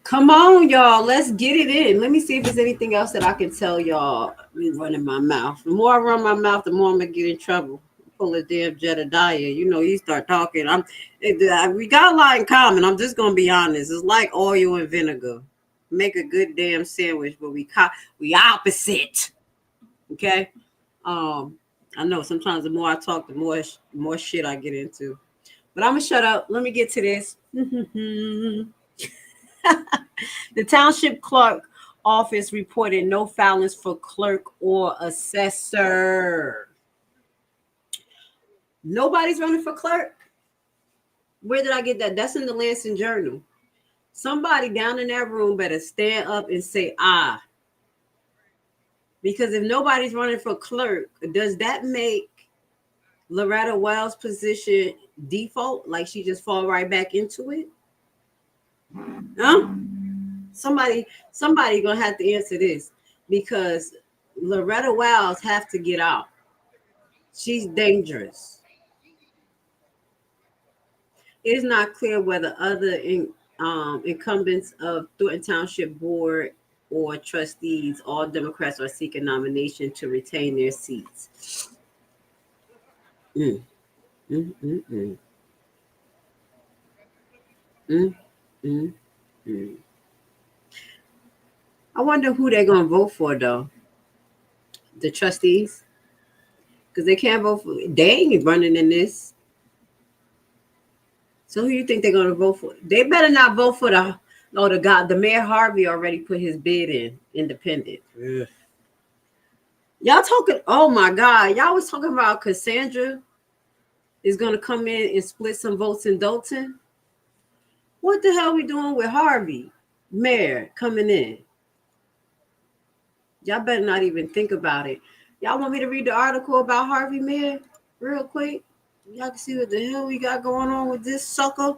come on, y'all. Let's get it in. Let me see if there's anything else that I can tell y'all. I'm running my mouth. The more I run my mouth, the more I'm going to get in trouble. pull a damn Jedediah. You know, you start talking. We got a lot in common. I'm just gonna be honest. It's like oil and vinegar. Make a good damn sandwich, but we opposite. Okay. I know sometimes the more I talk, the more shit I get into. But I'm gonna shut up. Let me get to this. The Township clerk office reported no filings for clerk or assessor. Nobody's running for clerk. Where did I get that? That's in the Lansing Journal. Somebody down in that room better stand up and say, ah. Because if nobody's running for clerk, does that make Loretta Wells' position default? Like she just fall right back into it? Huh? Somebody gonna have to answer this, because Loretta Wells have to get out. She's dangerous. It is not clear whether other incumbents of Thornton Township Board or trustees, all Democrats, are seeking nomination to retain their seats. I wonder who they're gonna vote for, though. The trustees, because they can't vote for. They ain't running in this. So who you think they're gonna vote for? They better not vote for the guy. The Mayor Harvey already put his bid in, independent. Ugh. Y'all talking? Oh my God! Y'all was talking about Cassandra is gonna come in and split some votes in Dolton. What the hell are we doing with Harvey, Mayor, coming in? Y'all better not even think about it. Y'all want me to read the article about Harvey, Mayor, real quick? Y'all can see what the hell we got going on with this sucker.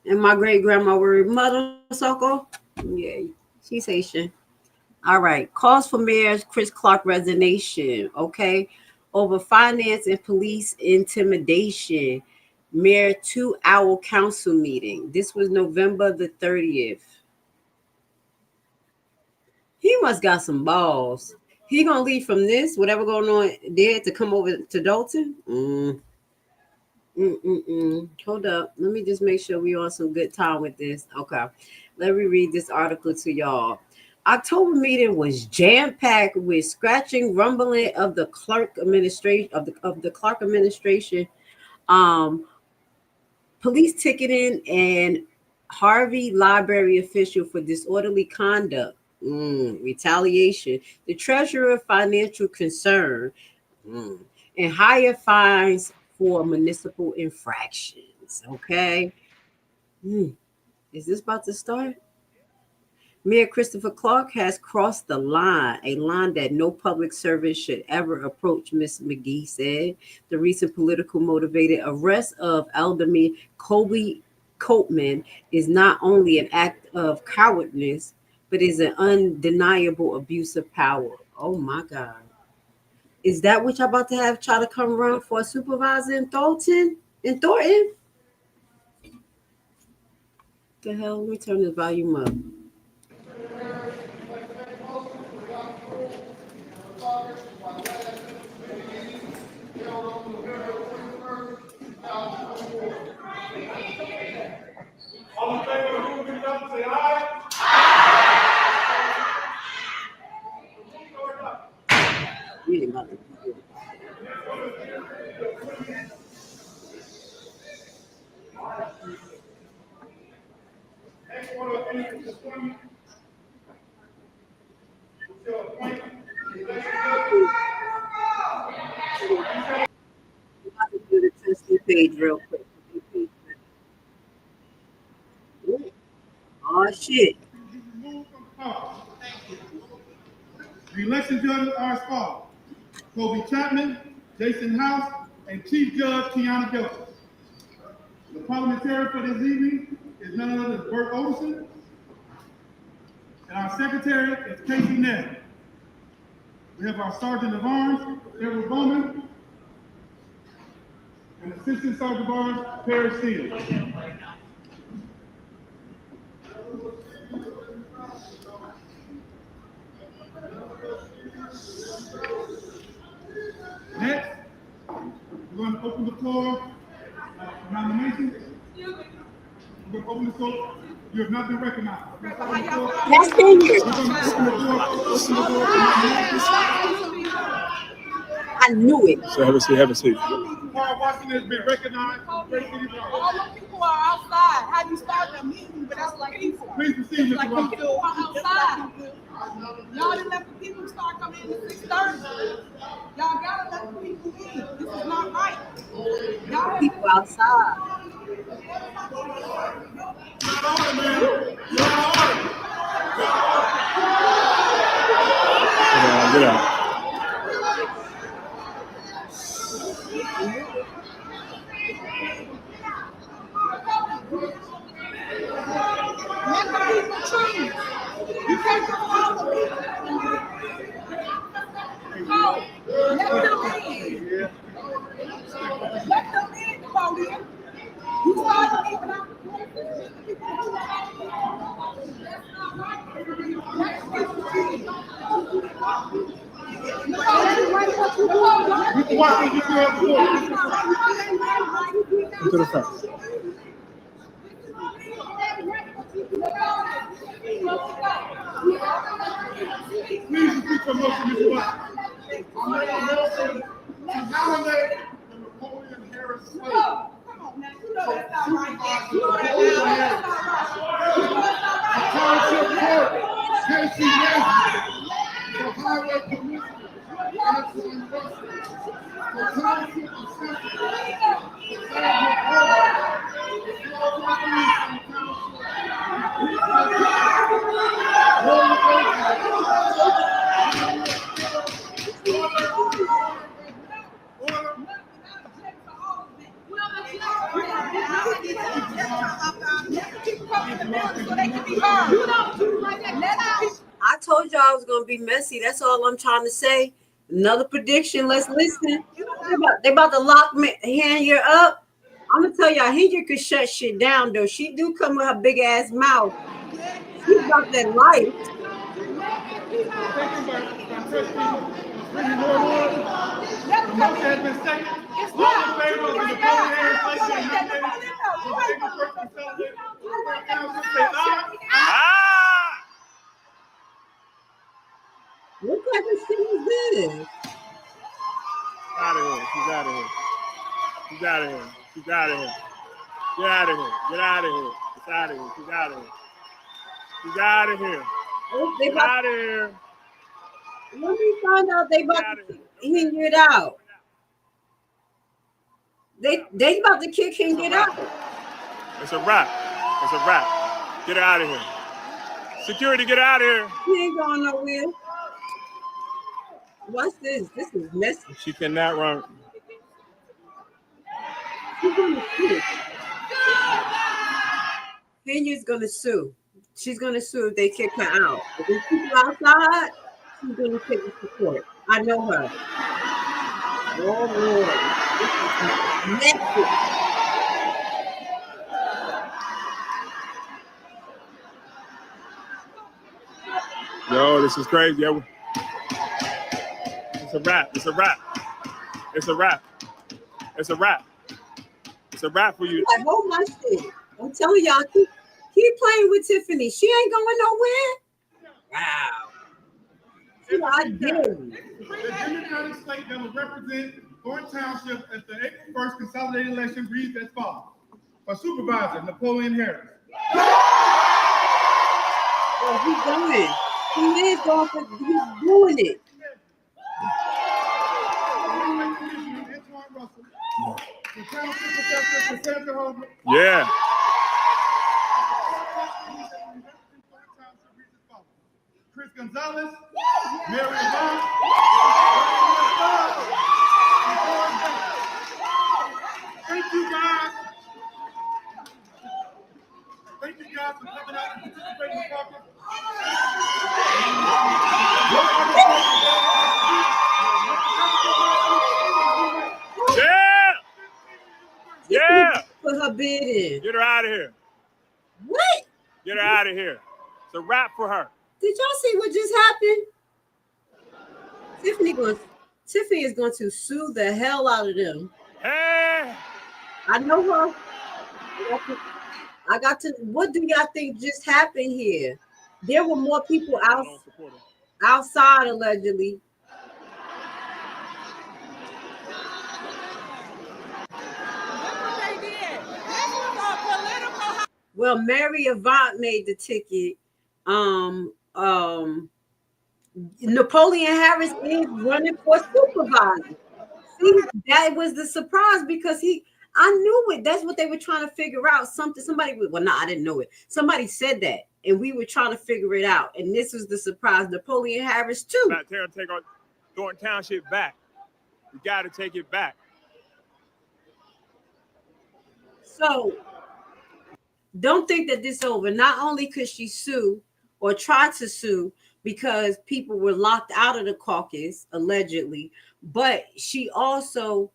And my great grandma worried mother sucker. Yeah, she's Haitian. All right. Calls for Mayor's Chris Clark resignation. Okay. Over finance and police intimidation. Mayor 2-hour council meeting. This was November the 30th. He must got some balls. He gonna leave from this, whatever going on there, to come over to Dolton? Hold up. Let me just make sure we on some good time with this. Okay. Let me read this article to y'all. October meeting was jam-packed with scratching, rumbling of the clerk administration of the Clark administration, police ticketing, and Harvey library official for disorderly conduct, retaliation, the treasurer financial concern, and higher fines for municipal infractions. Okay. Is this about to start? Mayor Christopher Clark has crossed the line, a line that no public servant should ever approach, Ms. McGee said. The recent political motivated arrest of Alderman Colby Copeman is not only an act of cowardness, but is an undeniable abuse of power. Oh my God. Is that what y'all about to have try to come around for a supervisor in Thornton? The hell? Let me turn the volume up. All in favor of moving it up, say aye. Do the testing page real quick. Oh shit. The election judges are as follows: Kobe Chapman, Jason House, and Chief Judge Tiana Gilson. The parliamentarian for this evening is none other than Bert Olson, and our secretary is Casey Nell. We have our Sergeant of Arms, Edward Bowman, and Assistant Sergeant of Arms, Perry Steele. Next, we're going floor. Nomination. We're open the floor. You have not been recognized. That's Henyard. I knew it. So have a seat. Have a seat. Paul Washington has been recognized. All the people are outside. How do you start a meeting without like people? Please proceed, Mr. Like Russell. people are outside. Y'all didn't let the people start coming in at 6:30. Y'all gotta let the people in. This is not right. Y'all People outside. Get out. let the people choose. You can't control the people. No, let them in. Let them in, Claudia. You started me without the To the front. Please repeat your motion, Mr. Watson. I make a motion to nominate the Napoleon Harris slave. Come on now, you know that's not right. You know that's not right. Township Court, Casey Nesbitt, the Highway Commissioner, Anthony Russell, the Township Assessor, I told y'all I was gonna be messy. That's all I'm trying to say. Another prediction. Let's listen. They about to lock Henyard up. I'm gonna tell y'all, Henyard could shut shit down though. She do come with her big ass mouth. She's about that life. The motion has been seconded. All in favor of the Napoleon Harris slave being nominated for the Takeover consolidated council, say aye. What type of shit is this? Out of here. She's out of here. She's out of here. She's out of here. Get out of here. Get out of here. It's out of here. She's out of here. She's out of here. Oh, they Get about, out of here. let me find out they about to kick Henyard out. They about to kick Henyard out. It's a wrap. It's a wrap. Get her out of here. Security, get her out of here. She ain't going nowhere. What's this? This is messy. She cannot run. She's gonna sue. Henyard's gonna sue. She's gonna sue if they kick her out. If there's people outside, she's gonna take it to court. I know her. Oh Lord. This is messy. Yo, this is crazy. It's a wrap. It's a wrap. It's a wrap. It's a wrap. It's a wrap for you. Like, hold my shit. I'm telling y'all, keep playing with Tiffany. She ain't going nowhere. Wow. I dare you. The Democratic slate that will represent Thornton Township at the April 1st consolidated election reads as follows. For supervisor, Napoleon Harris. Oh, he's doing it. He is going for, he's doing it. The Township Assessor, Cassandra Holbrook. Yeah. Chris Gonzalez, Mary Yvonne, thank you guys. Thank you guys for coming out and participating in the caucus. Yeah. Yeah. Put her bid in. Get her out of here. What? Get her out of here. It's a wrap for her. Did y'all see what just happened? Tiffany is going to sue the hell out of them Hey! I know her. I got to. What do y'all think just happened here? There were more people outside allegedly. Well, Mary Avant made the ticket. Napoleon Harris is running for supervisor. See, that was the surprise because I knew it. That's what they were trying to figure out. I didn't know it. Somebody said that, and we were trying to figure it out. And this was the surprise. Napoleon Harris too. About to take our Thornton Township back. We got to take it back. So don't think that this is over. Not only could she sue or try to sue because people were locked out of the caucus allegedly, but she also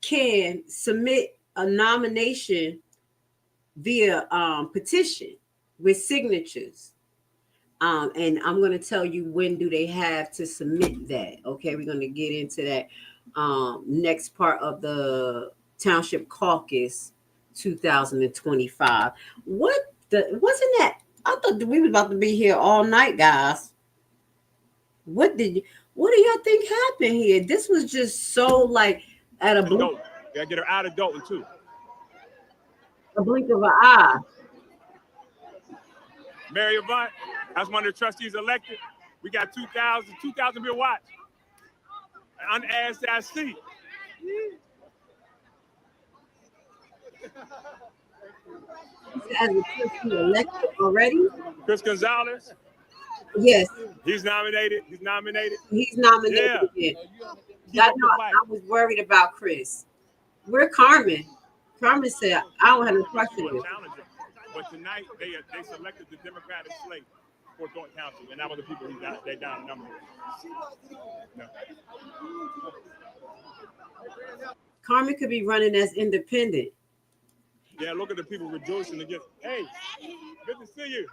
can submit a nomination via petition with signatures. And I'm going to tell you when do they have to submit that. Okay, we're going to get into that next part of the Township Caucus 2025. Wasn't that? I thought we was about to be here all night, guys. What do y'all think happened here? This was just so like at a blink. Gotta get her out of Dolton too. A blink of an eye. Mary Avant, that's one of the trustees elected. We got 2,000 people watch. Unasked that seat. As a trustee elected already? Chris Gonzalez. Yes. He's nominated. He's nominated. Yeah. I was worried about Chris. Where Carmen? Carmen said, I don't have no question. But tonight they selected the Democratic slate for Thornton Township, and that was the people they down number. No. Carmen could be running as independent. Yeah, look at the people rejoicing against. Hey, good to see you.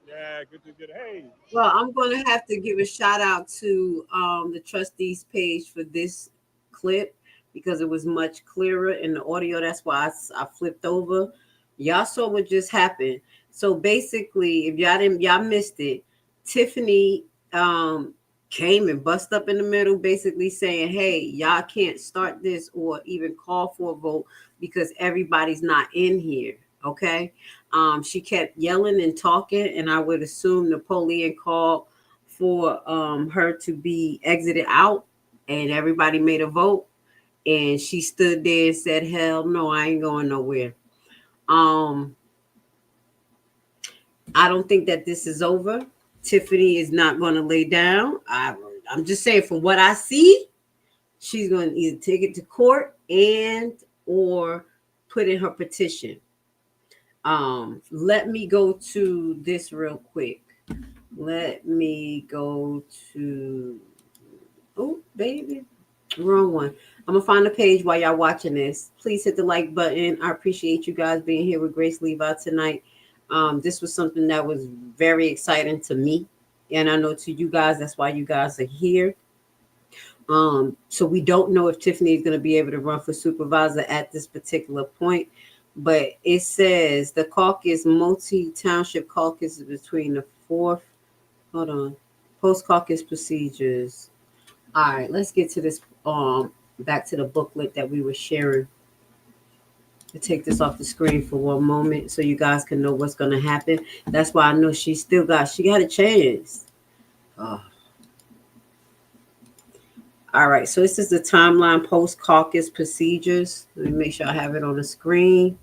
Yeah, good to get. Hey. Well, I'm going to have to give a shout out to the trustees page for this clip because it was much clearer in the audio. That's why I flipped over. Y'all saw what just happened. So basically, if y'all missed it, Tiffany came and bust up in the middle, basically saying, hey, y'all can't start this or even call for a vote because everybody's not in here. Okay. She kept yelling and talking, and I would assume Napoleon called for her to be exited out, and everybody made a vote. And she stood there and said, hell no, I ain't going nowhere. I don't think that this is over. Tiffany is not going to lay down. I'm just saying, from what I see, she's going to either take it to court and or put in her petition. Let me go to this real quick. Let me go to, oh, baby, wrong one. I'm going to find the page while y'all watching this. Please hit the like button. I appreciate you guys being here with GRACELEVI tonight. This was something that was very exciting to me. And I know to you guys, that's why you guys are here. So we don't know if Tiffany is going to be able to run for supervisor at this particular point. But it says the caucus, multi-township caucus is between the 4th. Hold on. Post-caucus procedures. All right, let's get to this. Back to the booklet that we were sharing. To take this off the screen for one moment so you guys can know what's going to happen. That's why I know she got a chance. Oh. All right, so this is the timeline post-caucus procedures. Let me make sure I have it on the screen.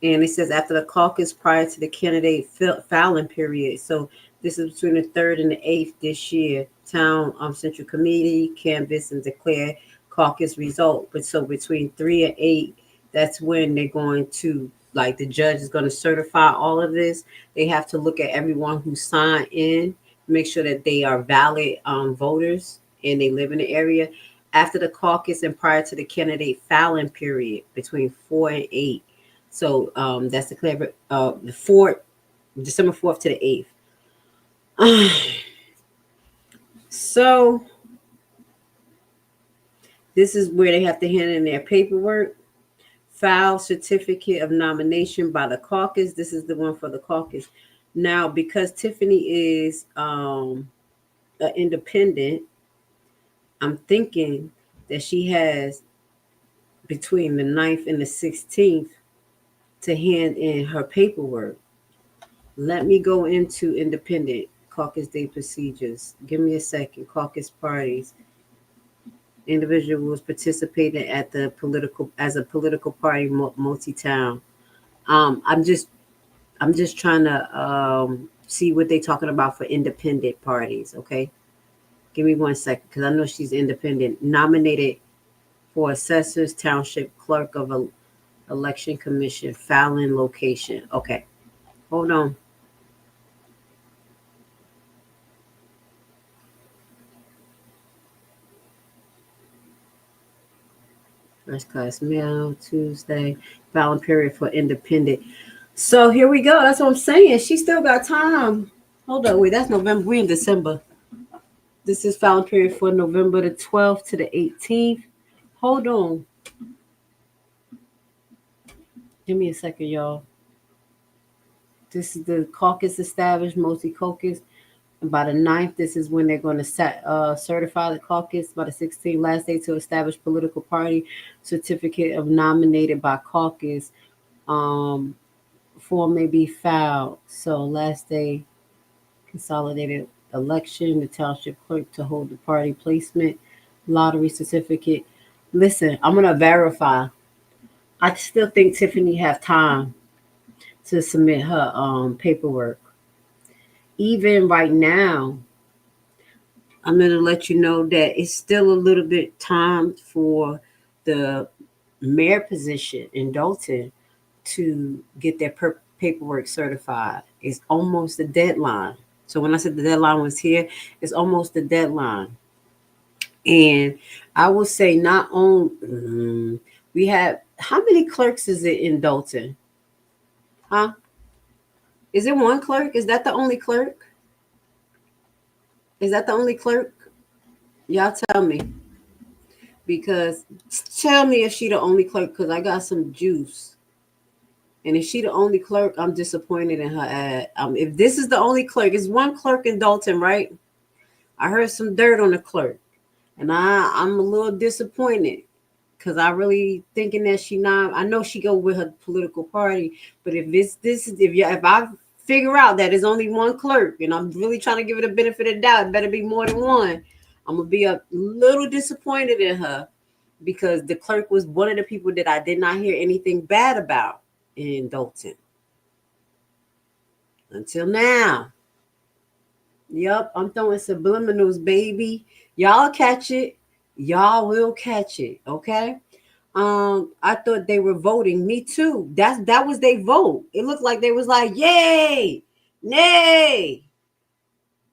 And it says after the caucus prior to the candidate filing period. So this is between the 3rd and the 8th this year. Town Central Committee canvass and declare caucus result. But so between 3 and 8, that's when they're going to, like, the judge is going to certify all of this. They have to look at everyone who signed in, make sure that they are valid voters and they live in the area. After the caucus and prior to the candidate filing period between 4 and 8. So that's the December 4th to the 8th. So This is where they have to hand in their paperwork. File certificate of nomination by the caucus. This is the one for the caucus. Now, because Tiffany is an independent, I'm thinking that she has between the 9th and the 16th to hand in her paperwork. Let me go into independent caucus day procedures. Give me a second. Caucus parties. Individuals participating at the as a political party multi-town. I'm just trying to see what they're talking about for independent parties. Okay, give me 1 second because I know she's independent. Nominated for assessors, township clerk of a election commission, filing location. Okay, hold on. First class mail, Tuesday, filing period for independent. So here we go. That's what I'm saying. She still got time. Hold on, wait, that's November. We're in December. This is filing period for November the 12th to the 18th. Hold on. Give me a second, y'all. This is the caucus established, multi-caucus. And by the 9th, this is when they're going to certify the caucus. By the 16th, last day to establish political party, certificate of nominated by caucus. Form may be filed. So last day, consolidated election, the township clerk to hold the party placement, lottery certificate. Listen, I'm going to verify. I still think Tiffany have time to submit her paperwork. Even right now, I'm going to let you know that it's still a little bit time for the mayor position in Dolton to get their paperwork certified. It's almost the deadline. So when I said the deadline was here, it's almost the deadline. And I will say not only we have, how many clerks is it in Dolton? Huh? Is it one clerk? Is that the only clerk? Is that the only clerk? Y'all tell me. Because tell me if she the only clerk, because I got some juice. And if she the only clerk, I'm disappointed in her ad. If this is the only clerk, it's one clerk in Dolton, right? I heard some dirt on the clerk. And I'm a little disappointed because I really thinking that she not, I know she go with her political party, but if if I figure out that there's only one clerk and I'm really trying to give it a benefit of the doubt, it better be more than one. I'm gonna be a little disappointed in her because the clerk was one of the people that I did not hear anything bad about in Dolton until now. Yep, I'm throwing subliminals, baby. Y'all catch it. Y'all will catch it. Okay. I thought they were voting. Me too. That was their vote. It looked like they was like, yay, nay,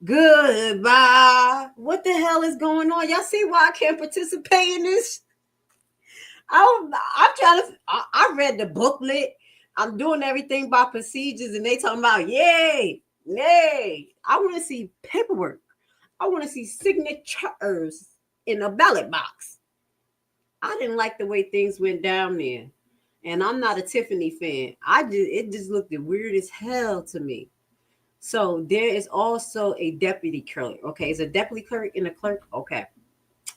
goodbye. What the hell is going on? Y'all see why I can't participate in this? I'm trying to. I read the booklet. I'm doing everything by procedures, and they talking about yay, nay. I want to see paperwork. I want to see signatures in a ballot box. I didn't like the way things went down there. And I'm not a Tiffany fan. It just looked weird as hell to me. So there is also a deputy clerk. Okay, is a deputy clerk and a clerk? Okay.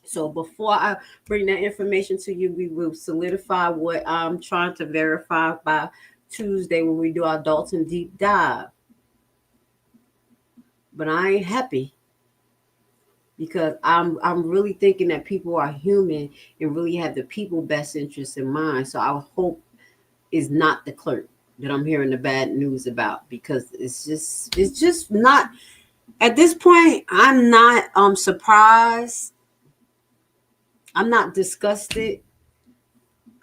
So before I bring that information to you, we will solidify what I'm trying to verify by Tuesday when we do our Dolton deep dive. But I ain't happy because I'm really thinking that people are human and really have the people best interests in mind. So I hope it's not the clerk that I'm hearing the bad news about, because it's just not at this point. I'm not surprised. I'm not disgusted.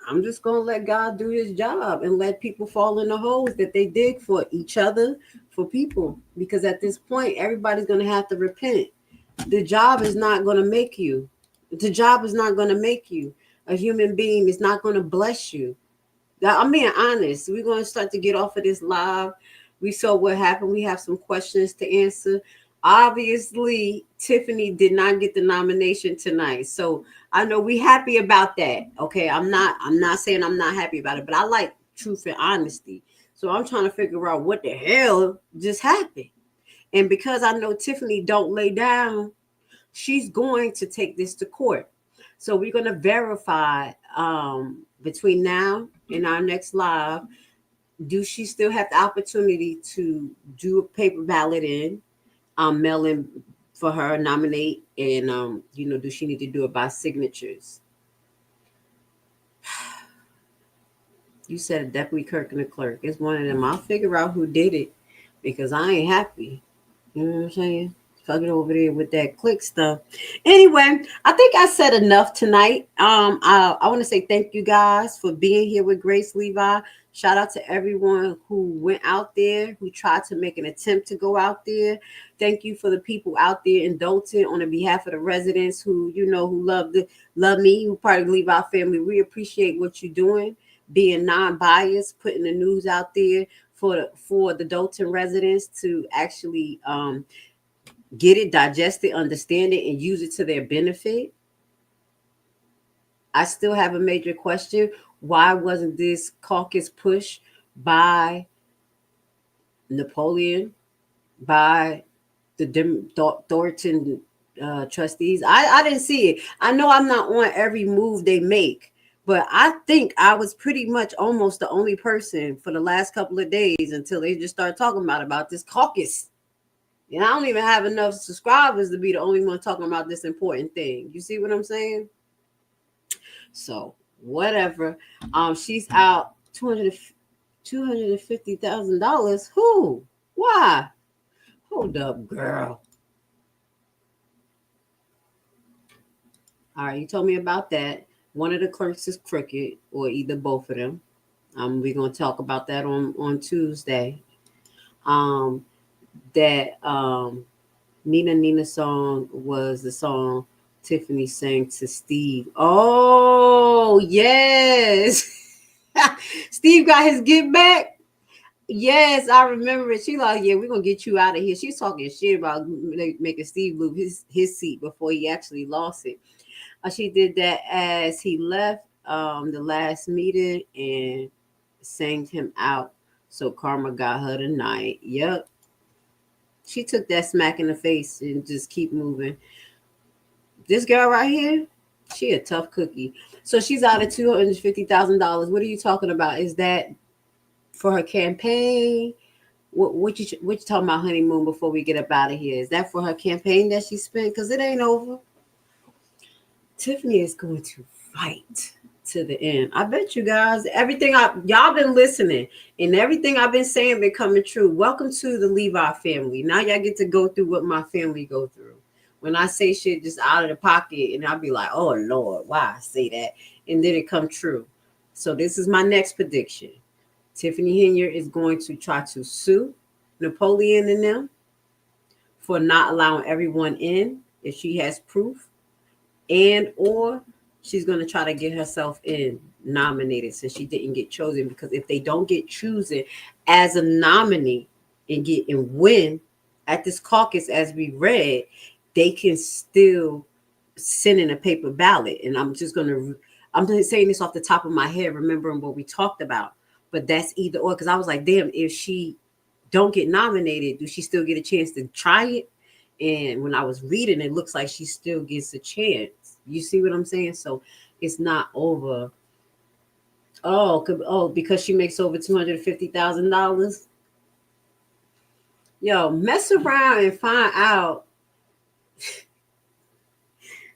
I'm just gonna let God do his job and let people fall in the holes that they dig for each other, for people, because at this point everybody's gonna have to repent. The job is not going to make you. The job is not going to make you. A human being is not going to bless you. I'm being honest. We're going to start to get off of this live. We saw what happened. We have some questions to answer. Obviously, Tiffany did not get the nomination tonight. So I know we happy about that. Okay. I'm not saying I'm not happy about it, but I like truth and honesty. So I'm trying to figure out what the hell just happened. And because I know Tiffany don't lay down, she's going to take this to court. So we're going to verify between now and our next live, do she still have the opportunity to do a paper ballot in, mail in for her, nominate, and do she need to do it by signatures? You said Deputy Kirk and the clerk. It's one of them. I'll figure out who did it because I ain't happy. You know what I'm saying? Fucking over there with that click stuff. Anyway, I think I said enough tonight. I want to say thank you guys for being here with Grace Levi. Shout out to everyone who went out there, who tried to make an attempt to go out there. Thank you for the people out there in Dolton on the behalf of the residents who love me, who part of the Levi family. We appreciate what you're doing, being non-biased, putting the news out there for the Dolton residents to actually get it, digest it, understand it, and use it to their benefit. I still have a major question. Why wasn't this caucus pushed by Napoleon, by the Thornton trustees? I didn't see it. I know I'm not on every move they make, but I think I was pretty much almost the only person for the last couple of days until they just started talking about this caucus. And I don't even have enough subscribers to be the only one talking about this important thing. You see what I'm saying? So whatever. She's out $250,000. Who? Why? Hold up, girl. All right, you told me about that. One of the clerks is crooked, or either both of them. We're gonna talk about that on Tuesday. That Nina song was the song Tiffany sang to Steve. Oh, yes. Steve got his get back. Yes, I remember it. She like, yeah, we're going to get you out of here. She's talking shit about making Steve lose his seat before he actually lost it. She did that as he left the last meeting and sang him out. So Karma got her tonight. Yep. She took that smack in the face and just keep moving. This girl right here, she a tough cookie. So she's out of $250,000. What are you talking about? Is that for her campaign? What you talking about, honeymoon, before we get up out of here? Is that for her campaign that she spent? Because it ain't over. Tiffany is going to fight to the end. I bet you guys, y'all been listening, and everything I've been saying been coming true. Welcome to the Levi family. Now y'all get to go through what my family go through. When I say shit just out of the pocket, and I'll be like, oh Lord, why I say that? And then it come true. So this is my next prediction. Tiffany Henyard is going to try to sue Napoleon and them for not allowing everyone in if she has proof, and or she's going to try to get herself nominated since she didn't get chosen. Because if they don't get chosen as a nominee and win at this caucus, as we read, they can still send in a paper ballot. And I'm just saying this off the top of my head, remembering what we talked about. But that's either or, because I was like, damn, if she don't get nominated, do she still get a chance to try it? And when I was reading, it looks like she still gets a chance. You see what I'm saying? So it's not over. Oh, because she makes over $250,000. Yo, mess around and find out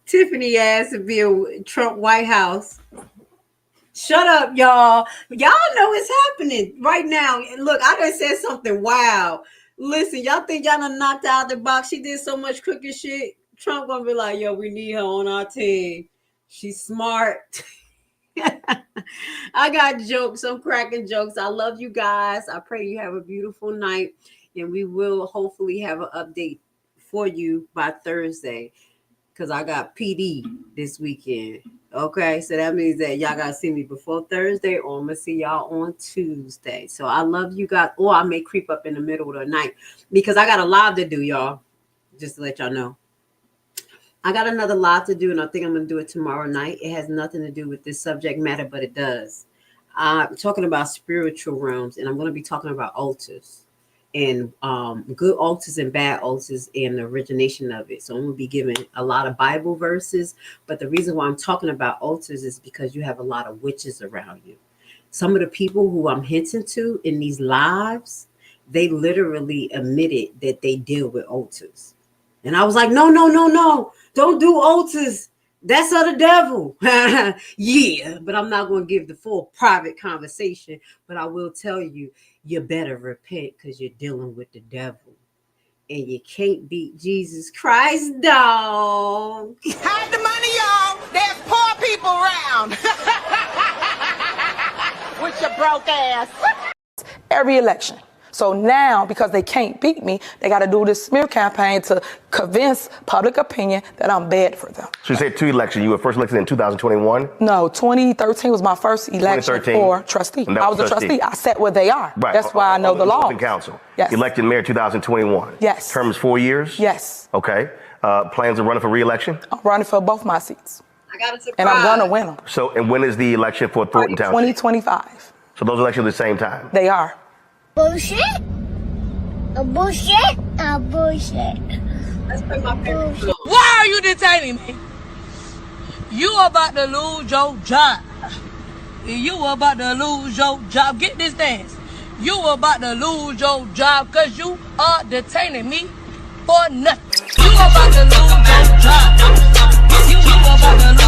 Tiffany asked to be a Trump White House. Shut up, y'all. Y'all know it's happening right now. Look, I done said something wild. Listen, y'all think y'all done knocked out the box? She did so much crooked shit. Trump gonna be like, yo, we need her on our team. She's smart. I got jokes. I'm cracking jokes. I love you guys. I pray you have a beautiful night. And we will hopefully have an update for you by Thursday, because I got PD this weekend. Okay, so that means that y'all got to see me before Thursday, or I'm going to see y'all on Tuesday. So I love you guys. Or I may creep up in the middle of the night because I got a live to do, y'all. just to let y'all know. I got another live to do, and I think I'm going to do it tomorrow night. It has nothing to do with this subject matter, but it does. I'm talking about spiritual realms, and I'm going to be talking about altars and good altars and bad altars and the origination of it. So I'm going to be giving a lot of Bible verses, but the reason why I'm talking about altars is because you have a lot of witches around you. Some of the people who I'm hinting to in these lives, they literally admitted that they deal with altars. And I was like, no, don't do altars. That's of the devil. Yeah, but I'm not going to give the full private conversation, but I will tell you, you better repent because you're dealing with the devil. And you can't beat Jesus Christ, dog. Hide the money, y'all. There's poor people around. With your broke ass. Every election. So now, because they can't beat me, they got to do this smear campaign to convince public opinion that I'm bad for them. So you said 2 elections. You were first elected in 2021? No, 2013 was my first election for trustee. I was a trustee. I sat where they are. Right. That's why I know the law. Council. Yes. Elected mayor 2021. Yes. Term is 4 years? Yes. Okay. Plans of running for re-election? I'm running for both my seats. I got a surprise. And I'm going to win them. So, and when is the election for Thornton Township? 2025. So those elections at the same time? They are. Bullshit. A bullshit. A bullshit. Let's put my favorite. Why are you detaining me? You about to lose your job. You about to lose your job. Get this dance. You about to lose your job because you are detaining me for nothing. You about to lose your job. You about to lose